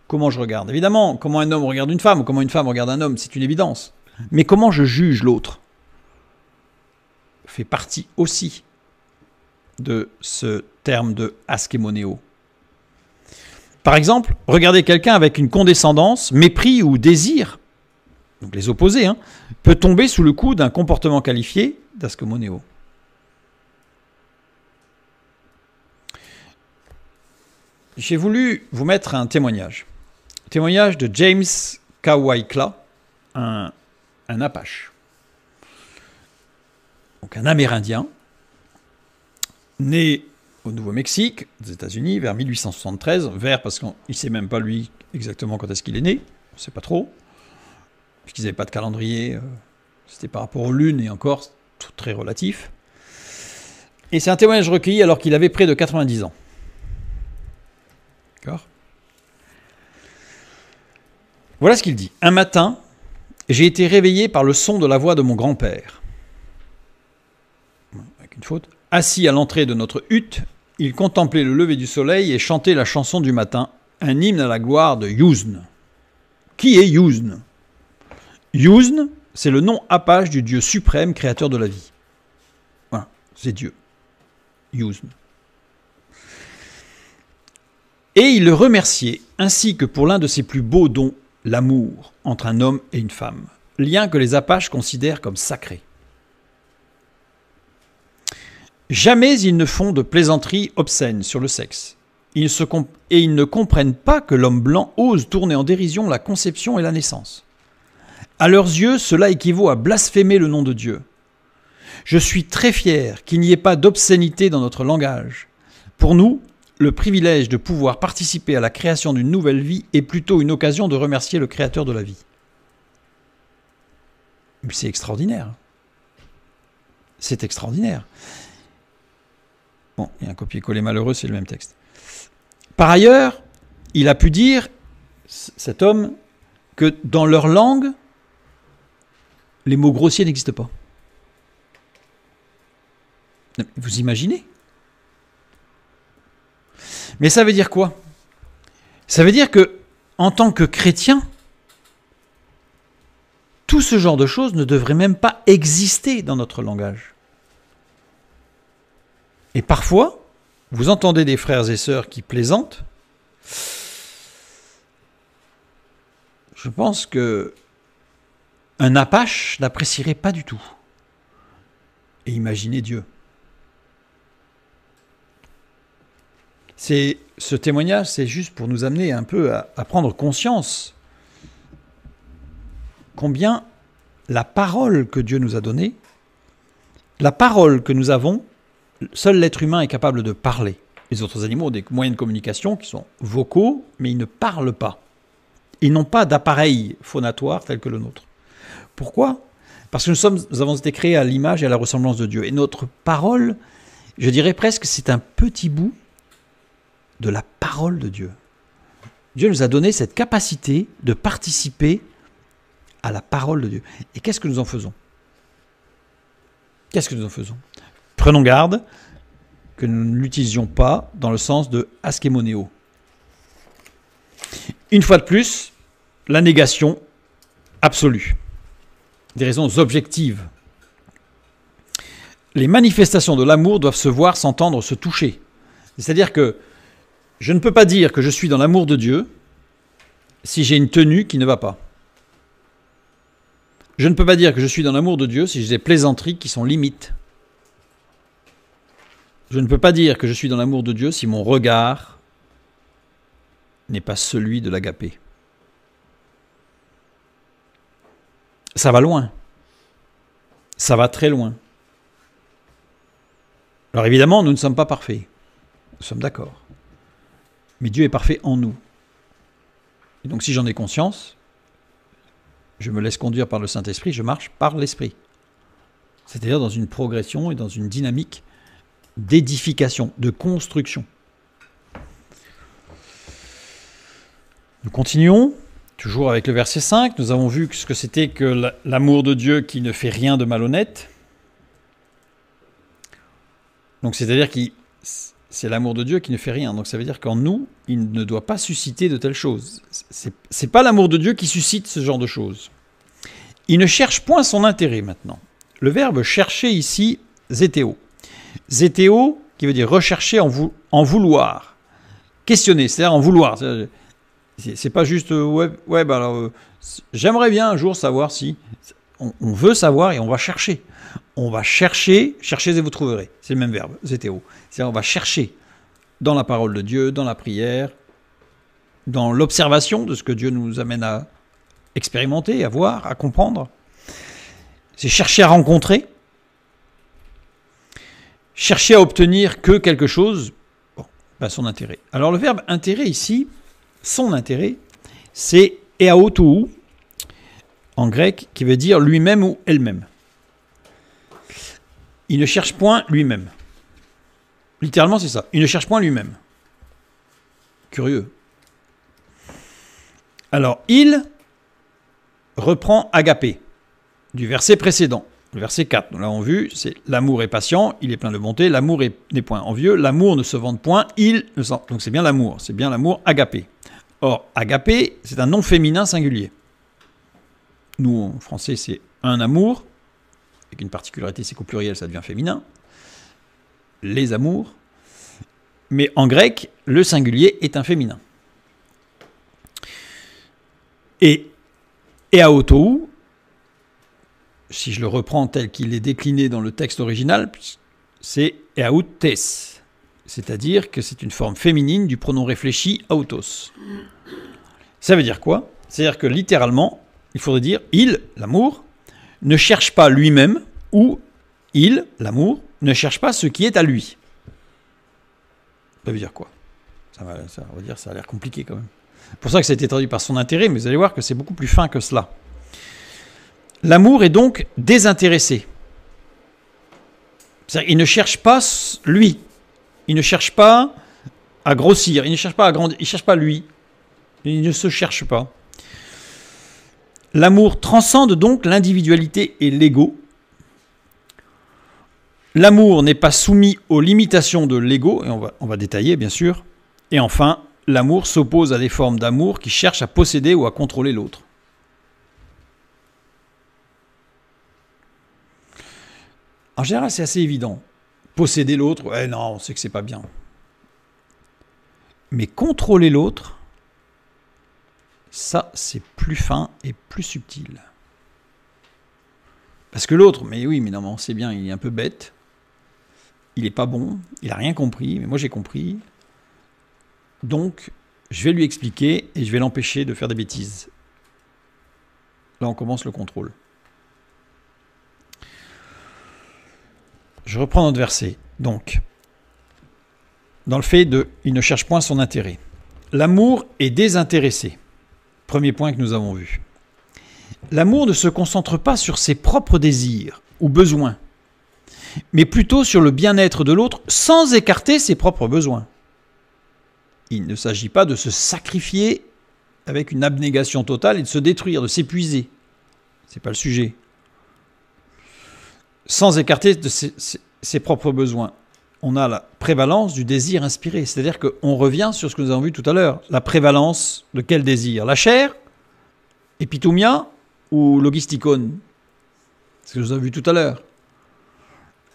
S1: Comment je regarde? Évidemment, comment un homme regarde une femme ou comment une femme regarde un homme, c'est une évidence. Mais comment je juge l'autre fait partie aussi de ce terme de askémonéo. Par exemple, regarder quelqu'un avec une condescendance, mépris ou désir, donc les opposés, peut tomber sous le coup d'un comportement qualifié d'askémonéo. J'ai voulu vous mettre un témoignage. Témoignage de James Kawaikla, un Apache. Donc un Amérindien, né au Nouveau-Mexique, aux États-Unis, vers 1873, parce qu'il ne sait même pas lui exactement quand est-ce qu'il est né, on ne sait pas trop, puisqu'ils n'avaient pas de calendrier, c'était par rapport aux lunes et encore, tout très relatif. Et c'est un témoignage recueilli alors qu'il avait près de 90 ans. D'accord ? Voilà ce qu'il dit. Un matin, j'ai été réveillé par le son de la voix de mon grand-père. Avec une faute. Assis à l'entrée de notre hutte, il contemplait le lever du soleil et chantait la chanson du matin, un hymne à la gloire de Yuzn. Qui est Yuzn? Yuzn, c'est le nom apache du Dieu suprême, créateur de la vie. Voilà, c'est Dieu. Yuzn. Et il le remerciait, ainsi que pour l'un de ses plus beaux dons, l'amour entre un homme et une femme, lien que les Apaches considèrent comme sacré. Jamais ils ne font de plaisanteries obscènes sur le sexe. Ils ne comprennent pas que l'homme blanc ose tourner en dérision la conception et la naissance. À leurs yeux, cela équivaut à blasphémer le nom de Dieu. Je suis très fier qu'il n'y ait pas d'obscénité dans notre langage. Pour nous, le privilège de pouvoir participer à la création d'une nouvelle vie est plutôt une occasion de remercier le Créateur de la vie. C'est extraordinaire. C'est extraordinaire. Bon, il y a un copier-coller malheureux, c'est le même texte. Par ailleurs, il a pu dire, cet homme, que dans leur langue, les mots grossiers n'existent pas. Vous imaginez ? Mais ça veut dire quoi? Ça veut dire que, en tant que chrétien, tout ce genre de choses ne devrait même pas exister dans notre langage. Et parfois, vous entendez des frères et sœurs qui plaisantent. Je pense que un Apache n'apprécierait pas du tout. Et imaginez Dieu. Ce témoignage, c'est juste pour nous amener un peu à prendre conscience combien la parole que Dieu nous a donnée, la parole que nous avons, seul l'être humain est capable de parler. Les autres animaux ont des moyens de communication qui sont vocaux, mais ils ne parlent pas. Ils n'ont pas d'appareil phonatoire tel que le nôtre. Pourquoi? Parce que nous avons été créés à l'image et à la ressemblance de Dieu. Et notre parole, je dirais presque, c'est un petit bout de la parole de Dieu. Dieu nous a donné cette capacité de participer à la parole de Dieu. Et qu'est-ce que nous en faisons? Qu'est-ce que nous en faisons? Prenons garde que nous ne l'utilisions pas dans le sens de askémonéo. Une fois de plus, la négation absolue. Des raisons objectives. Les manifestations de l'amour doivent se voir, s'entendre, se toucher. C'est-à-dire que je ne peux pas dire que je suis dans l'amour de Dieu si j'ai une tenue qui ne va pas. Je ne peux pas dire que je suis dans l'amour de Dieu si j'ai des plaisanteries qui sont limites. Je ne peux pas dire que je suis dans l'amour de Dieu si mon regard n'est pas celui de l'agapé. Ça va loin. Ça va très loin. Alors évidemment, nous ne sommes pas parfaits. Nous sommes d'accord. Mais Dieu est parfait en nous. Et donc si j'en ai conscience, je me laisse conduire par le Saint-Esprit, je marche par l'Esprit. C'est-à-dire dans une progression et dans une dynamique d'édification, de construction. Nous continuons, toujours avec le verset 5. Nous avons vu ce que c'était que l'amour de Dieu qui ne fait rien de malhonnête. Donc c'est-à-dire que c'est l'amour de Dieu qui ne fait rien. Donc ça veut dire qu'en nous, il ne doit pas susciter de telles choses. C'est pas l'amour de Dieu qui suscite ce genre de choses. Il ne cherche point son intérêt maintenant. Le verbe chercher ici, zétéo. Zétéo, qui veut dire rechercher en vouloir. Questionner, c'est-à-dire en vouloir. C'est pas juste, j'aimerais bien un jour savoir si... On veut savoir et on va chercher. On va chercher et vous trouverez. C'est le même verbe, zétéo. C'est-à-dire on va chercher dans la parole de Dieu, dans la prière, dans l'observation de ce que Dieu nous amène à expérimenter, à voir, à comprendre. C'est chercher à rencontrer. Chercher à obtenir que quelque chose, son intérêt. Alors le verbe intérêt ici, son intérêt, c'est eaotou en grec, qui veut dire lui-même ou elle-même. Il ne cherche point lui-même. Littéralement, c'est ça. Il ne cherche point lui-même. Curieux. Alors, il reprend agapé du verset précédent. Le verset 4, nous l'avons vu, c'est l'amour est patient, il est plein de bonté, l'amour n'est point envieux, l'amour ne se vante point, donc c'est bien l'amour agapé. Or, agapé, c'est un nom féminin singulier. Nous, en français, c'est un amour, avec une particularité, c'est qu'au pluriel, ça devient féminin. Les amours. Mais en grec, le singulier est un féminin. Et eaotou, si je le reprends tel qu'il est décliné dans le texte original, c'est eaoutes, c'est-à-dire que c'est une forme féminine du pronom réfléchi autos. Ça veut dire quoi? C'est-à-dire que littéralement, il faudrait dire il, l'amour, ne cherche pas lui-même, ou il, l'amour, ne cherche pas ce qui est à lui. Ça veut dire quoi? Ça a l'air compliqué quand même. C'est pour ça que ça a été traduit par son intérêt, mais vous allez voir que c'est beaucoup plus fin que cela. L'amour est donc désintéressé. C'est-à-dire, il ne cherche pas lui. Il ne cherche pas à grossir. Il ne cherche pas à grandir. Il ne cherche pas lui. Il ne se cherche pas. L'amour transcende donc l'individualité et l'ego. L'amour n'est pas soumis aux limitations de l'ego, et on va détailler bien sûr. Et enfin, l'amour s'oppose à des formes d'amour qui cherchent à posséder ou à contrôler l'autre. En général, c'est assez évident. Posséder l'autre, non, on sait que c'est pas bien. Mais contrôler l'autre, ça, c'est plus fin et plus subtil. Parce que l'autre, mais non, on sait bien, il est un peu bête. Il n'est pas bon, il n'a rien compris, mais moi j'ai compris. Donc, je vais lui expliquer et je vais l'empêcher de faire des bêtises. Là, on commence le contrôle. Je reprends notre verset. Donc, dans le fait de « il ne cherche point son intérêt ». L'amour est désintéressé. Premier point que nous avons vu. L'amour ne se concentre pas sur ses propres désirs ou besoins, mais plutôt sur le bien-être de l'autre sans écarter ses propres besoins. Il ne s'agit pas de se sacrifier avec une abnégation totale et de se détruire, de s'épuiser. Ce n'est pas le sujet. Sans écarter de ses propres besoins. On a la prévalence du désir inspiré. C'est-à-dire qu'on revient sur ce que nous avons vu tout à l'heure. La prévalence de quel désir? La chair, épithumia ou logistikon? C'est ce que nous avons vu tout à l'heure.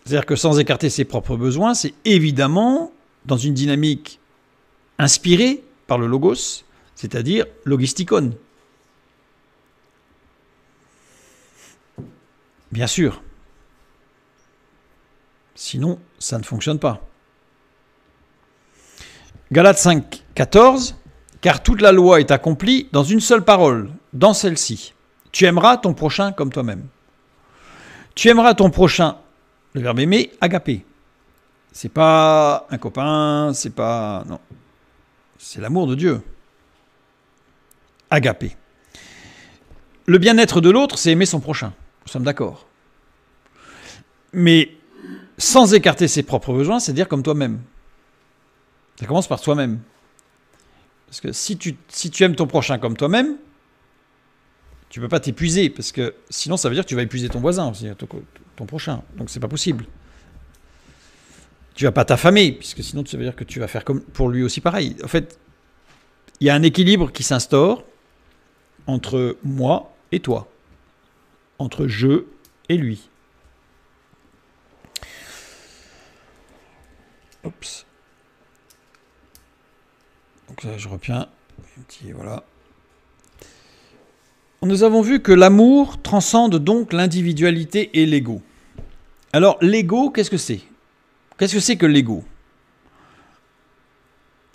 S1: C'est-à-dire que sans écarter ses propres besoins, c'est évidemment dans une dynamique inspirée par le logos, c'est-à-dire logistikon. Bien sûr. Sinon, ça ne fonctionne pas. Galates 5, 14. Car toute la loi est accomplie dans une seule parole, dans celle-ci. Tu aimeras ton prochain comme toi-même. Tu aimeras ton prochain, le verbe aimer, agapé. C'est pas un copain, c'est pas... Non. C'est l'amour de Dieu. Agapé. Le bien-être de l'autre, c'est aimer son prochain. Nous sommes d'accord. Mais sans écarter ses propres besoins, c'est dire comme toi-même. Ça commence par toi-même. Parce que si tu aimes ton prochain comme toi-même, tu ne peux pas t'épuiser, parce que sinon ça veut dire que tu vas épuiser ton voisin aussi, ton prochain. Donc c'est pas possible. Tu vas pas t'affamer, puisque sinon ça veut dire que tu vas faire comme pour lui aussi pareil. En fait, il y a un équilibre qui s'instaure entre moi et toi, entre je et lui. Oups. Donc là, je reviens. Voilà. Nous avons vu que l'amour transcende donc l'individualité et l'ego. Alors, l'ego, qu'est-ce que c'est? Qu'est-ce que c'est que l'ego?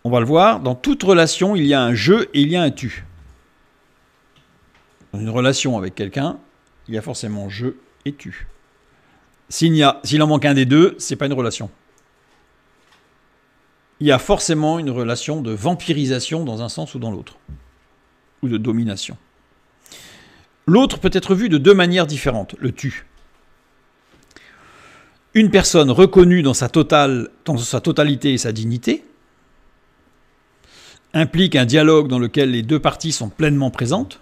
S1: On va le voir, dans toute relation, il y a un je et il y a un tu. Dans une relation avec quelqu'un, il y a forcément je et tu. S'il en manque un des deux, ce n'est pas une relation. Il y a forcément une relation de vampirisation dans un sens ou dans l'autre, ou de domination. L'autre peut être vu de deux manières différentes, le tu. Une personne reconnue dans sa totalité et sa dignité implique un dialogue dans lequel les deux parties sont pleinement présentes.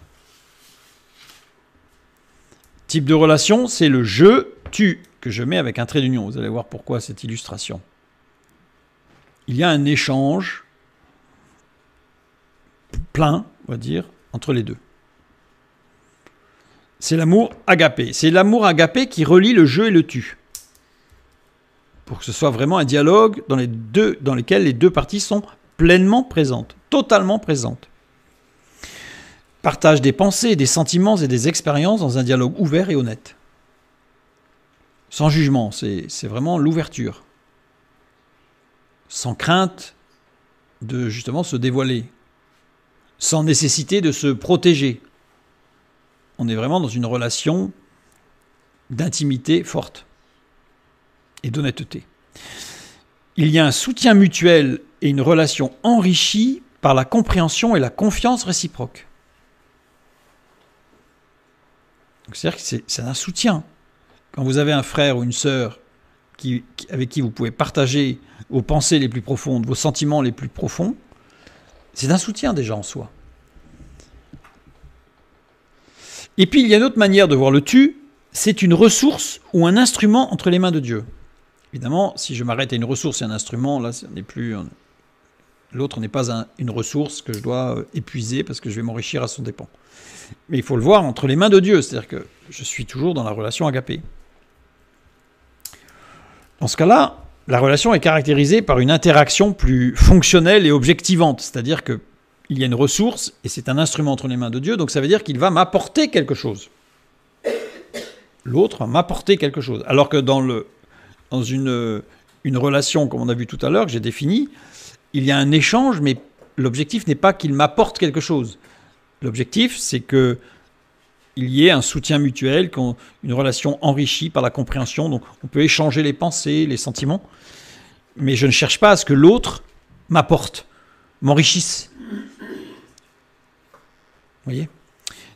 S1: Type de relation, c'est le je-tu que je mets avec un trait d'union. Vous allez voir pourquoi cette illustration. Il y a un échange plein, on va dire, entre les deux. C'est l'amour agapé. C'est l'amour agapé qui relie le je et le tu. Pour que ce soit vraiment un dialogue dans lequel les deux parties sont pleinement présentes, totalement présentes. Partage des pensées, des sentiments et des expériences dans un dialogue ouvert et honnête. Sans jugement, c'est vraiment l'ouverture. Sans crainte de justement se dévoiler. Sans nécessité de se protéger. On est vraiment dans une relation d'intimité forte et d'honnêteté. Il y a un soutien mutuel et une relation enrichie par la compréhension et la confiance réciproque. C'est-à-dire que c'est un soutien. Quand vous avez un frère ou une sœur avec qui vous pouvez partager vos pensées les plus profondes, vos sentiments les plus profonds, c'est un soutien déjà en soi. Et puis il y a une autre manière de voir le tu, c'est une ressource ou un instrument entre les mains de Dieu. Évidemment, si je m'arrête à une ressource et un instrument, là, l'autre n'est pas une ressource que je dois épuiser parce que je vais m'enrichir à son dépens. Mais il faut le voir entre les mains de Dieu, c'est-à-dire que je suis toujours dans la relation agapée. Dans ce cas-là, la relation est caractérisée par une interaction plus fonctionnelle et objectivante, c'est-à-dire qu'il y a une ressource et c'est un instrument entre les mains de Dieu, donc ça veut dire qu'il va m'apporter quelque chose. L'autre va m'apporter quelque chose. Alors que dans une relation, comme on a vu tout à l'heure, que j'ai définie, il y a un échange, mais l'objectif n'est pas qu'il m'apporte quelque chose. L'objectif, c'est qu'il y ait un soutien mutuel, une relation enrichie par la compréhension. Donc, on peut échanger les pensées, les sentiments, mais je ne cherche pas à ce que l'autre m'apporte, m'enrichisse. Vous voyez ?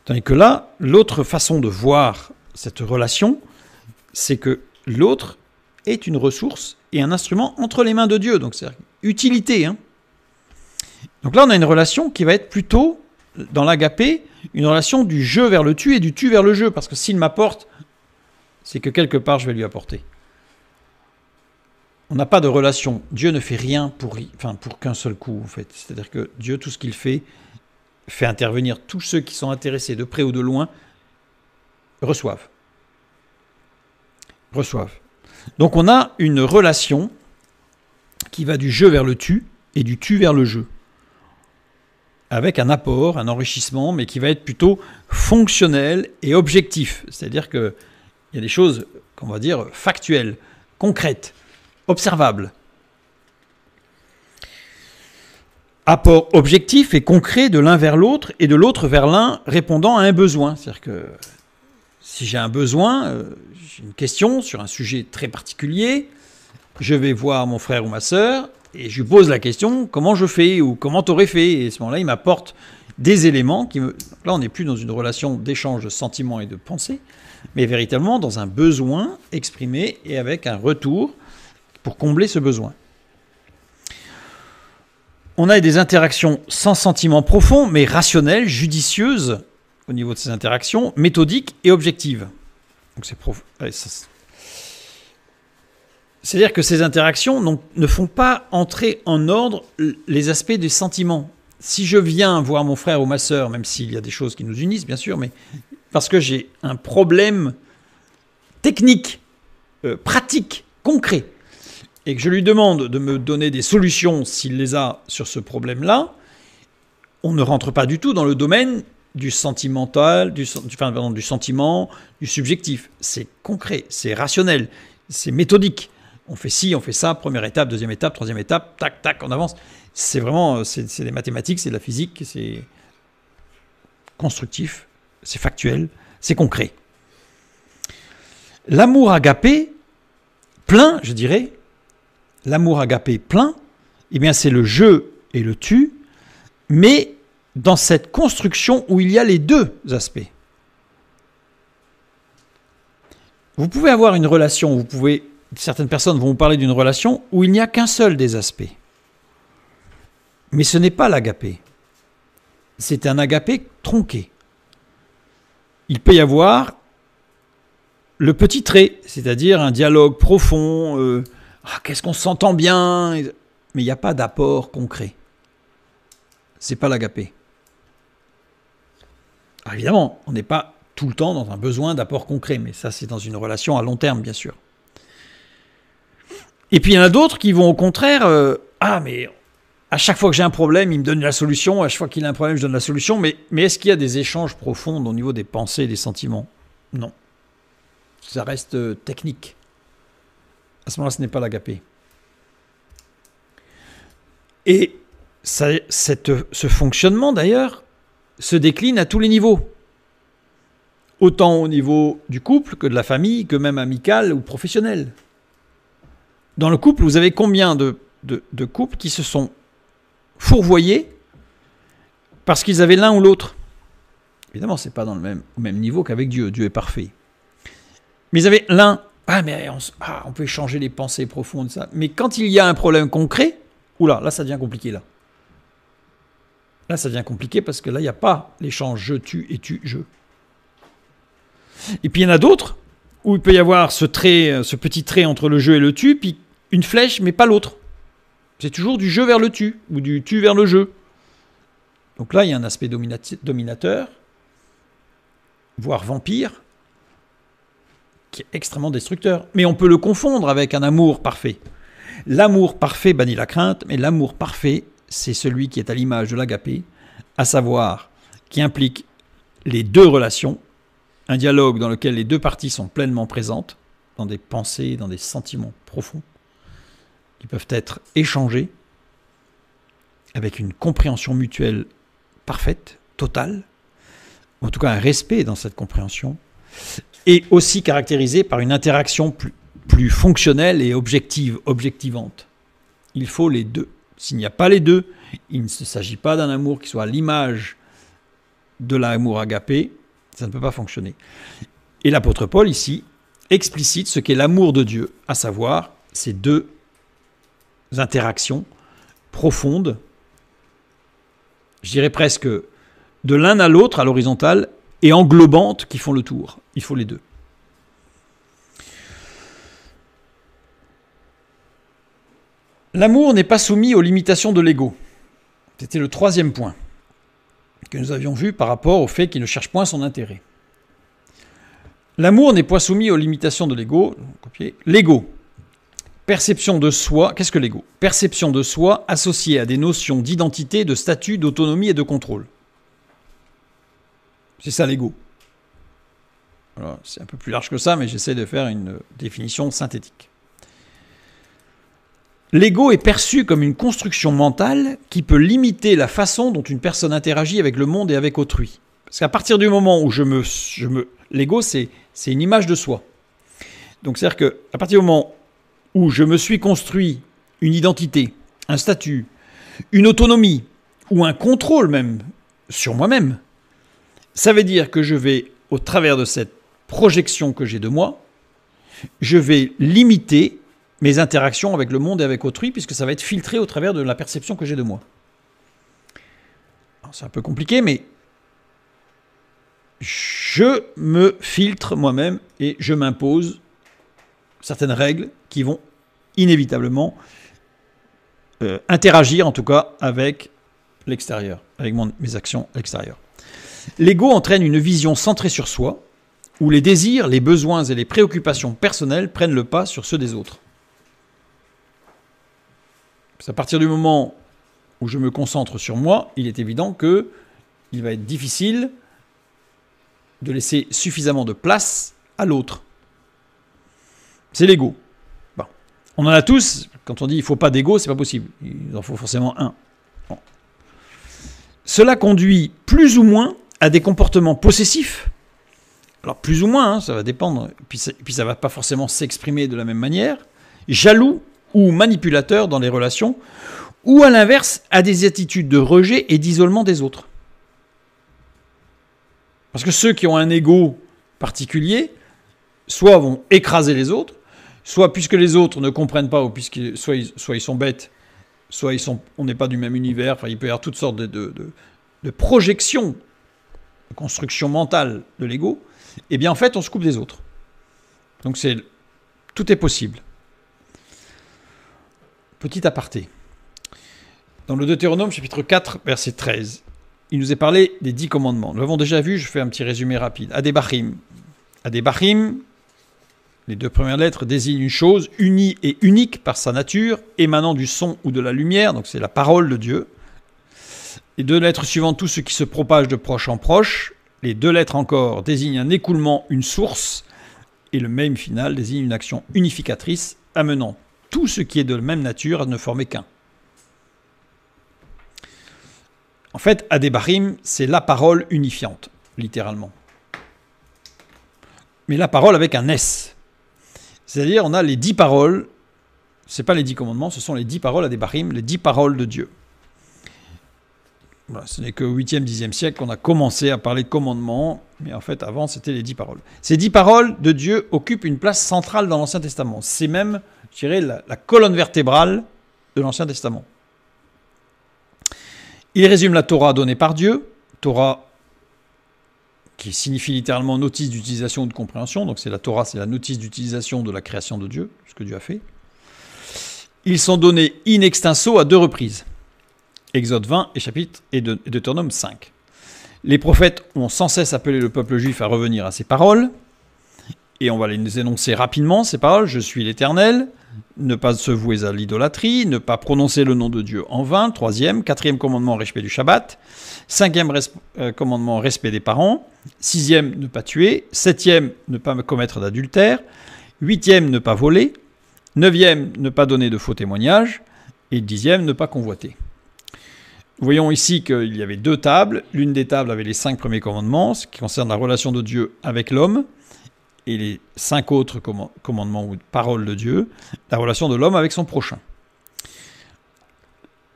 S1: Tandis que là, l'autre façon de voir cette relation, c'est que l'autre est une ressource et un instrument entre les mains de Dieu. Donc, c'est utilité. Hein. Donc là, on a une relation qui va être plutôt, dans l'agapé, une relation du je vers le tu et du tu vers le je. Parce que s'il m'apporte, c'est que quelque part, je vais lui apporter. On n'a pas de relation. Dieu ne fait rien pour qu'un seul coup, en fait. C'est-à-dire que Dieu, tout ce qu'il fait intervenir tous ceux qui sont intéressés, de près ou de loin, reçoivent. Donc on a une relation qui va du je vers le tu et du tu vers le je. Avec un apport, un enrichissement, mais qui va être plutôt fonctionnel et objectif. C'est-à-dire qu'il Il y a des choses, qu'on va dire, factuelles, concrètes, observables. Apport objectif et concret de l'un vers l'autre et de l'autre vers l'un répondant à un besoin. C'est-à-dire que si j'ai un besoin, j'ai une question sur un sujet très particulier, je vais voir mon frère ou ma sœur et je lui pose la question comment je fais ou comment tu aurais fait. Et à ce moment-là, il m'apporte des éléments qui me... Là, on n'est plus dans une relation d'échange de sentiments et de pensées, mais véritablement dans un besoin exprimé et avec un retour pour combler ce besoin. On a des interactions sans sentiment profond, mais rationnelles, judicieuses au niveau de ces interactions, méthodiques et objectives. Donc c'est-à-dire que ces interactions ne font pas entrer en ordre les aspects des sentiments. Si je viens voir mon frère ou ma sœur, même s'il y a des choses qui nous unissent, bien sûr, mais parce que j'ai un problème technique, pratique, concret, et que je lui demande de me donner des solutions s'il les a sur ce problème-là, on ne rentre pas du tout dans le domaine du sentimental, du sentiment, du subjectif. C'est concret, c'est rationnel, c'est méthodique. On fait ci, on fait ça, première étape, deuxième étape, troisième étape, tac, tac, on avance. C'est vraiment, c'est des mathématiques, c'est de la physique, c'est constructif, c'est factuel, c'est concret. L'amour agapé, plein, je dirais, l'amour agapé plein, eh bien c'est le je et le tu, mais dans cette construction où il y a les deux aspects. Vous pouvez avoir une relation, certaines personnes vont vous parler d'une relation où il n'y a qu'un seul des aspects. Mais ce n'est pas l'agapé. C'est un agapé tronqué. Il peut y avoir le petit trait, c'est-à-dire un dialogue profond, qu'est-ce qu'on s'entend bien, mais il n'y a pas d'apport concret. C'est pas l'agapé. Alors évidemment, on n'est pas tout le temps dans un besoin d'apport concret, mais ça c'est dans une relation à long terme, bien sûr. Et puis il y en a d'autres qui vont au contraire, mais à chaque fois que j'ai un problème, il me donne la solution, à chaque fois qu'il a un problème, je donne la solution, mais est-ce qu'il y a des échanges profonds au niveau des pensées et des sentiments? Non. Ça reste technique. À ce moment-là, ce n'est pas l'agapé. Et ce fonctionnement, d'ailleurs, se décline à tous les niveaux. Autant au niveau du couple que de la famille, que même amical ou professionnel. Dans le couple, vous avez combien de couples qui se sont fourvoyés parce qu'ils avaient l'un ou l'autre? Évidemment, ce n'est pas au même niveau qu'avec Dieu. Dieu est parfait. Mais ils avaient l'un... on peut échanger les pensées profondes, ça. Mais quand il y a un problème concret, là, ça devient compliqué, là. Là, ça devient compliqué parce que là, il n'y a pas l'échange je, tu et tu, je. Et puis, il y en a d'autres où il peut y avoir ce petit trait entre le je et le tu, puis une flèche, mais pas l'autre. C'est toujours du je vers le tu, ou du tu vers le je. Donc là, il y a un aspect dominateur, voire vampire, qui est extrêmement destructeur. Mais on peut le confondre avec un amour parfait. L'amour parfait bannit la crainte, mais l'amour parfait, c'est celui qui est à l'image de l'agapé, à savoir qui implique les deux relations, un dialogue dans lequel les deux parties sont pleinement présentes, dans des pensées, dans des sentiments profonds, qui peuvent être échangés avec une compréhension mutuelle parfaite, totale, en tout cas un respect dans cette compréhension, et aussi caractérisé par une interaction plus fonctionnelle et objectivante. Il faut les deux. S'il n'y a pas les deux, il ne s'agit pas d'un amour qui soit à l'image de l'amour agapé, ça ne peut pas fonctionner. Et l'apôtre Paul, ici, explicite ce qu'est l'amour de Dieu, à savoir ces deux interactions profondes, je dirais presque de l'un à l'autre, à l'horizontale, et englobantes qui font le tour. Il faut les deux. L'amour n'est pas soumis aux limitations de l'ego. C'était le troisième point que nous avions vu par rapport au fait qu'il ne cherche point son intérêt. L'amour n'est point soumis aux limitations de l'ego. L'ego, perception de soi. Qu'est-ce que l'ego? Perception de soi associée à des notions d'identité, de statut, d'autonomie et de contrôle. C'est ça l'ego. Alors, c'est un peu plus large que ça, mais j'essaie de faire une définition synthétique. L'ego est perçu comme une construction mentale qui peut limiter la façon dont une personne interagit avec le monde et avec autrui. Parce qu'à partir du moment où l'ego, c'est une image de soi. Donc, c'est-à-dire qu'à partir du moment où je me suis construit une identité, un statut, une autonomie, ou un contrôle même sur moi-même, ça veut dire que je vais, au travers de cette projection que j'ai de moi, je vais limiter mes interactions avec le monde et avec autrui, puisque ça va être filtré au travers de la perception que j'ai de moi. C'est un peu compliqué, mais je me filtre moi-même et je m'impose certaines règles qui vont inévitablement interagir, en tout cas, avec l'extérieur, avec mes actions extérieures. L'ego entraîne une vision centrée sur soi, où les désirs, les besoins et les préoccupations personnelles prennent le pas sur ceux des autres. C'est à partir du moment où je me concentre sur moi, il est évident qu'il va être difficile de laisser suffisamment de place à l'autre. C'est l'ego. Bon. On en a tous. Quand on dit il ne faut pas d'ego, c'est pas possible. Il en faut forcément un. Bon. Cela conduit plus ou moins à des comportements possessifs. Alors plus ou moins, ça va dépendre. Puis ça ne va pas forcément s'exprimer de la même manière. Jaloux ou manipulateur dans les relations, ou à l'inverse, à des attitudes de rejet et d'isolement des autres. Parce que ceux qui ont un ego particulier, soit vont écraser les autres, soit puisque les autres ne comprennent pas, ou soit ils sont bêtes, soit on n'est pas du même univers, enfin, il peut y avoir toutes sortes de projections, de construction mentale de l'ego, et bien en fait on se coupe des autres. Donc tout est possible. Petit aparté. Dans le Deutéronome, chapitre 4, verset 13, il nous est parlé des 10 commandements. Nous l'avons déjà vu, je fais un petit résumé rapide. Adébachim. Adébachim, les 2 premières lettres désignent une chose unie et unique par sa nature, émanant du son ou de la lumière, donc c'est la parole de Dieu. Les 2 lettres suivantes, tout ce qui se propage de proche en proche. Les 2 lettres encore désignent un écoulement, une source, et le même final désigne une action unificatrice, amenant tout ce qui est de la même nature à ne former qu'un. En fait, Adébachim, c'est la parole unifiante, littéralement. Mais la parole avec un S. C'est-à-dire, on a les 10 paroles, ce n'est pas les 10 commandements, ce sont les 10 paroles Adébachim, les 10 paroles de Dieu. Voilà, ce n'est qu'au 8e, 10e siècle qu'on a commencé à parler de commandements, mais en fait, avant, c'était les 10 paroles. Ces 10 paroles de Dieu occupent une place centrale dans l'Ancien Testament. C'est même, je dirais, la colonne vertébrale de l'Ancien Testament. Il résume la Torah donnée par Dieu, Torah qui signifie littéralement notice d'utilisation ou de compréhension, donc c'est la Torah, c'est la notice d'utilisation de la création de Dieu, ce que Dieu a fait. Ils sont donnés in extenso à 2 reprises. Exode 20 et Deutéronome 5. Les prophètes ont sans cesse appelé le peuple juif à revenir à ces paroles, et on va les énoncer rapidement, ces paroles. Je suis l'Éternel, ne pas se vouer à l'idolâtrie, ne pas prononcer le nom de Dieu en vain, 3e, 4e commandement, respect du Shabbat, 5e commandement, respect des parents, 6e, ne pas tuer, 7e, ne pas commettre d'adultère, 8e, ne pas voler, 9e, ne pas donner de faux témoignages, et 10e, ne pas convoiter. Nous voyons ici qu'il y avait 2 tables. L'une des tables avait les 5 premiers commandements, ce qui concerne la relation de Dieu avec l'homme, et les 5 autres commandements ou paroles de Dieu, la relation de l'homme avec son prochain.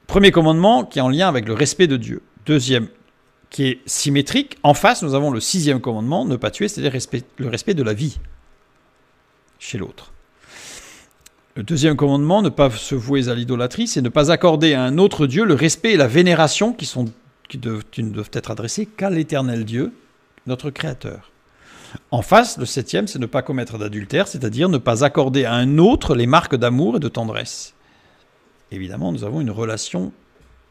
S1: Premier commandement qui est en lien avec le respect de Dieu. Deuxième, qui est symétrique. En face, nous avons le 6e commandement, ne pas tuer, c'est-à-dire le respect de la vie chez l'autre. Le 2e commandement, ne pas se vouer à l'idolâtrie, c'est ne pas accorder à un autre Dieu le respect et la vénération qui ne doivent être adressés qu'à l'Éternel Dieu, notre Créateur. En face, le 7e, c'est ne pas commettre d'adultère, c'est-à-dire ne pas accorder à un autre les marques d'amour et de tendresse. Évidemment, nous avons une relation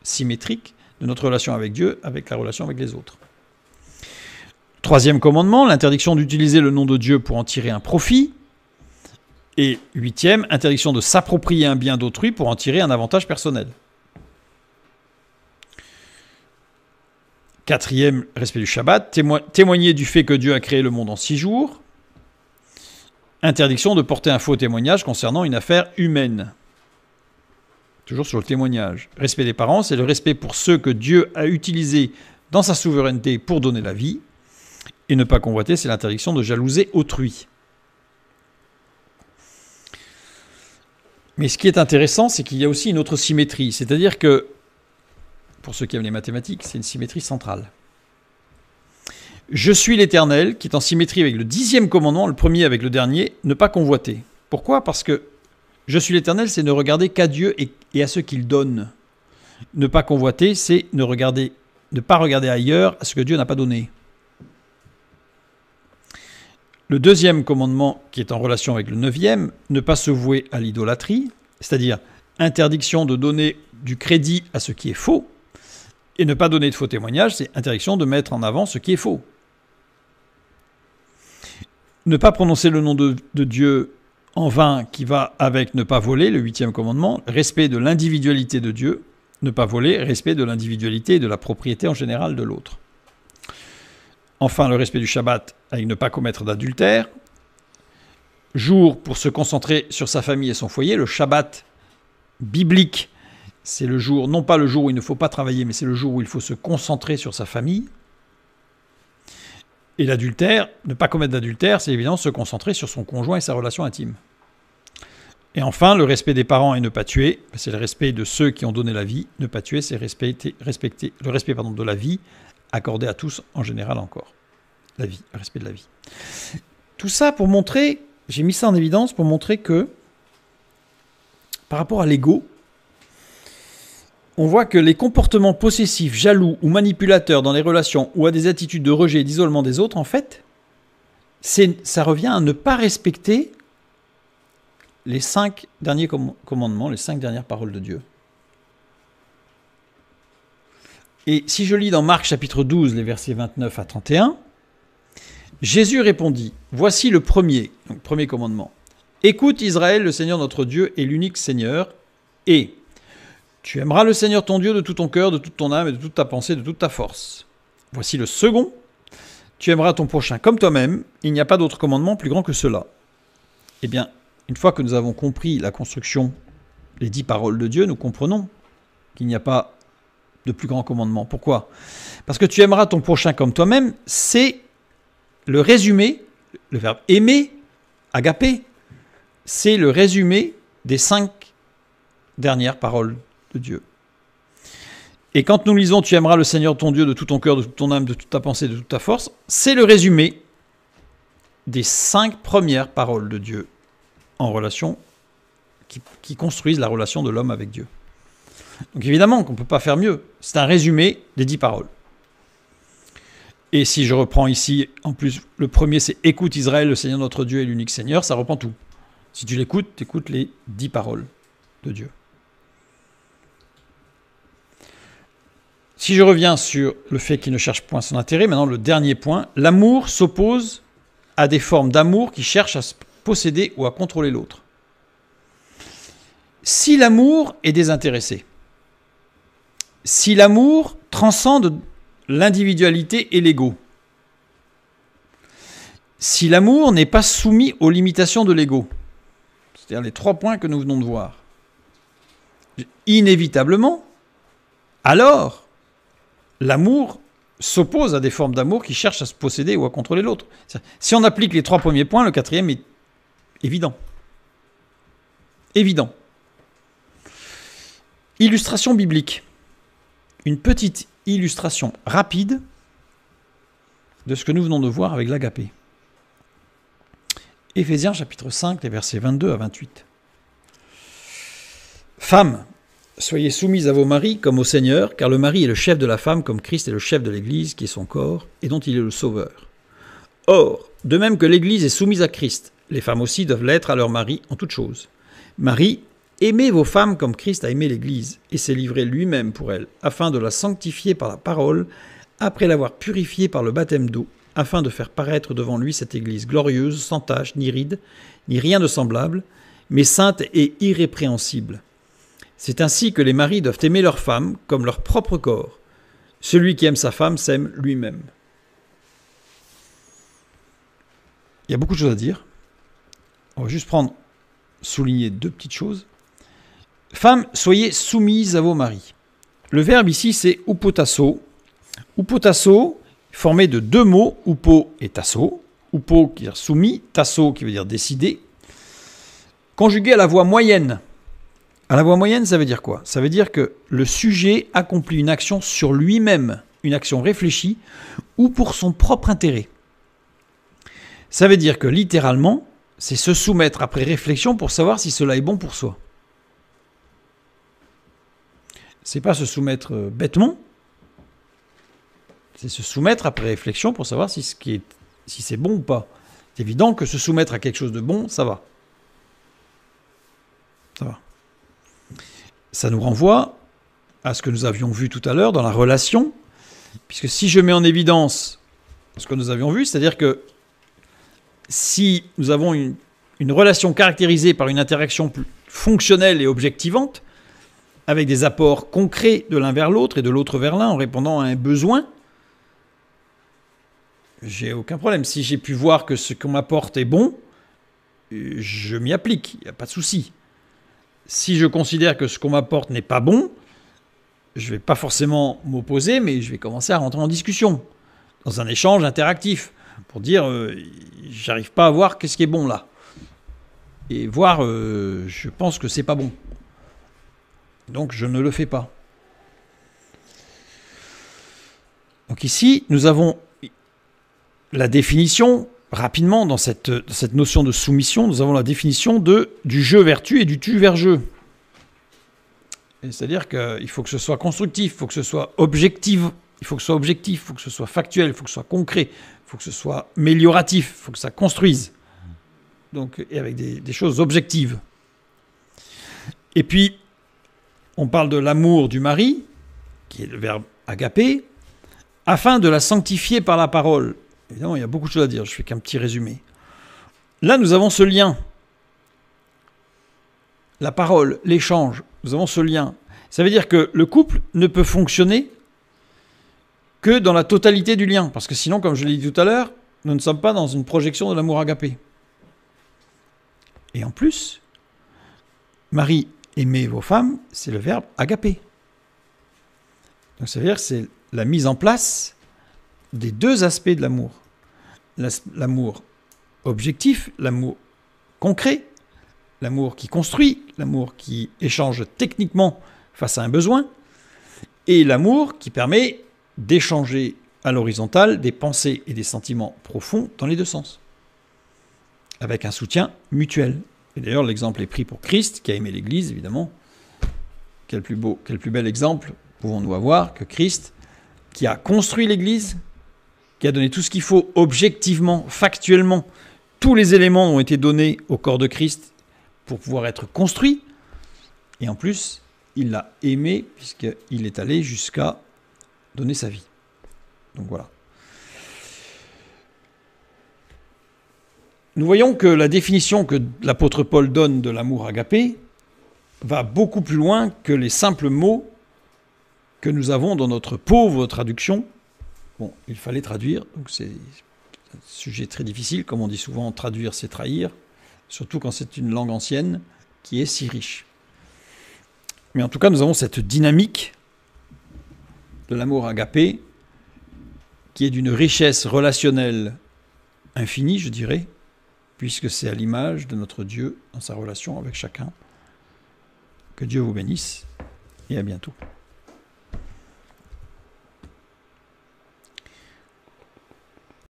S1: symétrique de notre relation avec Dieu avec la relation avec les autres. 3e commandement, l'interdiction d'utiliser le nom de Dieu pour en tirer un profit. Et 8e, interdiction de s'approprier un bien d'autrui pour en tirer un avantage personnel. Quatrième, respect du Shabbat. Témoigner du fait que Dieu a créé le monde en 6 jours. Interdiction de porter un faux témoignage concernant une affaire humaine. Toujours sur le témoignage. Respect des parents, c'est le respect pour ceux que Dieu a utilisés dans sa souveraineté pour donner la vie. Et ne pas convoiter, c'est l'interdiction de jalouser autrui. Mais ce qui est intéressant, c'est qu'il y a aussi une autre symétrie. C'est-à-dire que, pour ceux qui aiment les mathématiques, c'est une symétrie centrale. Je suis l'Éternel, qui est en symétrie avec le 10e commandement, le premier avec le dernier, ne pas convoiter. Pourquoi ? Parce que je suis l'Éternel, c'est ne regarder qu'à Dieu et à ce qu'il donne. Ne pas convoiter, c'est ne pas regarder ailleurs à ce que Dieu n'a pas donné. Le 2e commandement, qui est en relation avec le 9e, ne pas se vouer à l'idolâtrie, c'est-à-dire interdiction de donner du crédit à ce qui est faux, et ne pas donner de faux témoignages, c'est interdiction de mettre en avant ce qui est faux. Ne pas prononcer le nom de Dieu en vain, qui va avec ne pas voler, le 8e commandement, respect de l'individualité de Dieu, ne pas voler, respect de l'individualité et de la propriété en général de l'autre. Enfin, le respect du Shabbat avec ne pas commettre d'adultère. Jour pour se concentrer sur sa famille et son foyer. Le Shabbat biblique, c'est le jour, non pas le jour où il ne faut pas travailler, mais c'est le jour où il faut se concentrer sur sa famille. Et l'adultère, ne pas commettre d'adultère, c'est évidemment se concentrer sur son conjoint et sa relation intime. Et enfin, le respect des parents et ne pas tuer, c'est le respect de ceux qui ont donné la vie. Ne pas tuer, c'est respecter le respect de la vie, accordé à tous en général encore. La vie, le respect de la vie. Tout ça pour montrer, j'ai mis ça en évidence pour montrer que, par rapport à l'ego, on voit que les comportements possessifs, jaloux ou manipulateurs dans les relations ou à des attitudes de rejet et d'isolement des autres, en fait, ça revient à ne pas respecter les 5 derniers commandements, les 5 dernières paroles de Dieu. Et si je lis dans Marc chapitre 12, les versets 29 à 31, Jésus répondit, « Voici le premier commandement. Écoute Israël, le Seigneur notre Dieu est l'unique Seigneur, et tu aimeras le Seigneur ton Dieu de tout ton cœur, de toute ton âme et de toute ta pensée, de toute ta force. Voici le second. Tu aimeras ton prochain comme toi-même. Il n'y a pas d'autre commandement plus grand que cela. » Eh bien, une fois que nous avons compris la construction, les 10 paroles de Dieu, nous comprenons qu'il n'y a pas de plus grand commandement. Pourquoi ? Parce que tu aimeras ton prochain comme toi-même, c'est le résumé, le verbe aimer, agapé, c'est le résumé des 5 dernières paroles de Dieu. Et quand nous lisons « Tu aimeras le Seigneur ton Dieu de tout ton cœur, de toute ton âme, de toute ta pensée, de toute ta force », c'est le résumé des 5 premières paroles de Dieu en relation, qui construisent la relation de l'homme avec Dieu. Donc évidemment qu'on ne peut pas faire mieux. C'est un résumé des 10 paroles. Et si je reprends ici, en plus, le premier c'est « Écoute Israël, le Seigneur notre Dieu est l'unique Seigneur », ça reprend tout. Si tu l'écoutes, tu écoutes les 10 paroles de Dieu. Si je reviens sur le fait qu'il ne cherche point son intérêt, maintenant le dernier point, l'amour s'oppose à des formes d'amour qui cherchent à se posséder ou à contrôler l'autre. Si l'amour est désintéressé, si l'amour transcende l'individualité et l'ego, si l'amour n'est pas soumis aux limitations de l'ego, c'est-à-dire les 3 points que nous venons de voir, inévitablement, alors l'amour s'oppose à des formes d'amour qui cherchent à se posséder ou à contrôler l'autre. Si on applique les 3 premiers points, le 4e est évident. Évident. Illustration biblique. Une petite illustration rapide de ce que nous venons de voir avec l'agapé. Éphésiens chapitre 5, les versets 22 à 28. Femmes, soyez soumises à vos maris comme au Seigneur, car le mari est le chef de la femme comme Christ est le chef de l'Église, qui est son corps, et dont il est le sauveur. Or, de même que l'Église est soumise à Christ, les femmes aussi doivent l'être à leur mari en toutes choses. Marie, aimez vos femmes comme Christ a aimé l'Église, et s'est livré lui-même pour elle, afin de la sanctifier par la parole, après l'avoir purifiée par le baptême d'eau, afin de faire paraître devant lui cette Église glorieuse, sans tache, ni ride, ni rien de semblable, mais sainte et irrépréhensible. C'est ainsi que les maris doivent aimer leurs femmes comme leur propre corps. Celui qui aime sa femme s'aime lui-même. Il y a beaucoup de choses à dire. On va juste souligner 2 petites choses. Femmes, soyez soumises à vos maris. Le verbe ici, c'est upotasso. Upotasso, formé de 2 mots, upo et tasso. Upo qui veut dire soumis, tasso qui veut dire décider. Conjugué à la voix moyenne. À la voix moyenne, ça veut dire quoi? Ça veut dire que le sujet accomplit une action sur lui-même, une action réfléchie, ou pour son propre intérêt. Ça veut dire que littéralement, c'est se soumettre après réflexion pour savoir si cela est bon pour soi. C'est pas se soumettre bêtement, c'est se soumettre après réflexion pour savoir si c'est bon ou pas. C'est évident que se soumettre à quelque chose de bon, ça va. Ça va. Ça nous renvoie à ce que nous avions vu tout à l'heure dans la relation, puisque si je mets en évidence ce que nous avions vu, c'est-à-dire que si nous avons une relation caractérisée par une interaction plus fonctionnelle et objectivante, avec des apports concrets de l'un vers l'autre et de l'autre vers l'un en répondant à un besoin, j'ai aucun problème. Si j'ai pu voir que ce qu'on m'apporte est bon, je m'y applique, il n'y a pas de souci. Si je considère que ce qu'on m'apporte n'est pas bon, je ne vais pas forcément m'opposer, mais je vais commencer à rentrer en discussion, dans un échange interactif, pour dire j'arrive pas à voir qu'est-ce qui est bon là. Et voir, je pense que c'est pas bon. Donc je ne le fais pas. Donc ici, nous avons la définition, rapidement, dans cette notion de soumission, nous avons la définition du je vertu et du tu vers je. C'est-à-dire qu'il faut que ce soit constructif, il faut que ce soit objectif, il faut que ce soit objectif, il faut que ce soit factuel, il faut que ce soit concret, il faut que ce soit amélioratif, il faut que ça construise. Donc, et avec des choses objectives. Et puis, on parle de l'amour du mari, qui est le verbe agapé, afin de la sanctifier par la parole. Évidemment, il y a beaucoup de choses à dire, je fais qu'un petit résumé. Là, nous avons ce lien. La parole, l'échange, nous avons ce lien. Ça veut dire que le couple ne peut fonctionner que dans la totalité du lien. Parce que sinon, comme je l'ai dit tout à l'heure, nous ne sommes pas dans une projection de l'amour agapé. Et en plus, Marie, aimez vos femmes, c'est le verbe agapé. Donc ça veut dire que c'est la mise en place des 2 aspects de l'amour. L'amour objectif, l'amour concret, l'amour qui construit, l'amour qui échange techniquement face à un besoin, et l'amour qui permet d'échanger à l'horizontale des pensées et des sentiments profonds dans les 2 sens, avec un soutien mutuel. Et d'ailleurs, l'exemple est pris pour Christ, qui a aimé l'Église, évidemment. Quel plus bel exemple pouvons-nous avoir que Christ, qui a construit l'Église, qui a donné tout ce qu'il faut objectivement, factuellement. Tous les éléments ont été donnés au corps de Christ pour pouvoir être construit. Et en plus, il l'a aimé puisqu'il est allé jusqu'à donner sa vie. Donc voilà. Nous voyons que la définition que l'apôtre Paul donne de l'amour agapé va beaucoup plus loin que les simples mots que nous avons dans notre pauvre traduction. Bon, il fallait traduire, donc c'est un sujet très difficile. Comme on dit souvent, traduire, c'est trahir, surtout quand c'est une langue ancienne qui est si riche. Mais en tout cas, nous avons cette dynamique de l'amour agapé qui est d'une richesse relationnelle infinie, je dirais, puisque c'est à l'image de notre Dieu dans sa relation avec chacun. Que Dieu vous bénisse et à bientôt.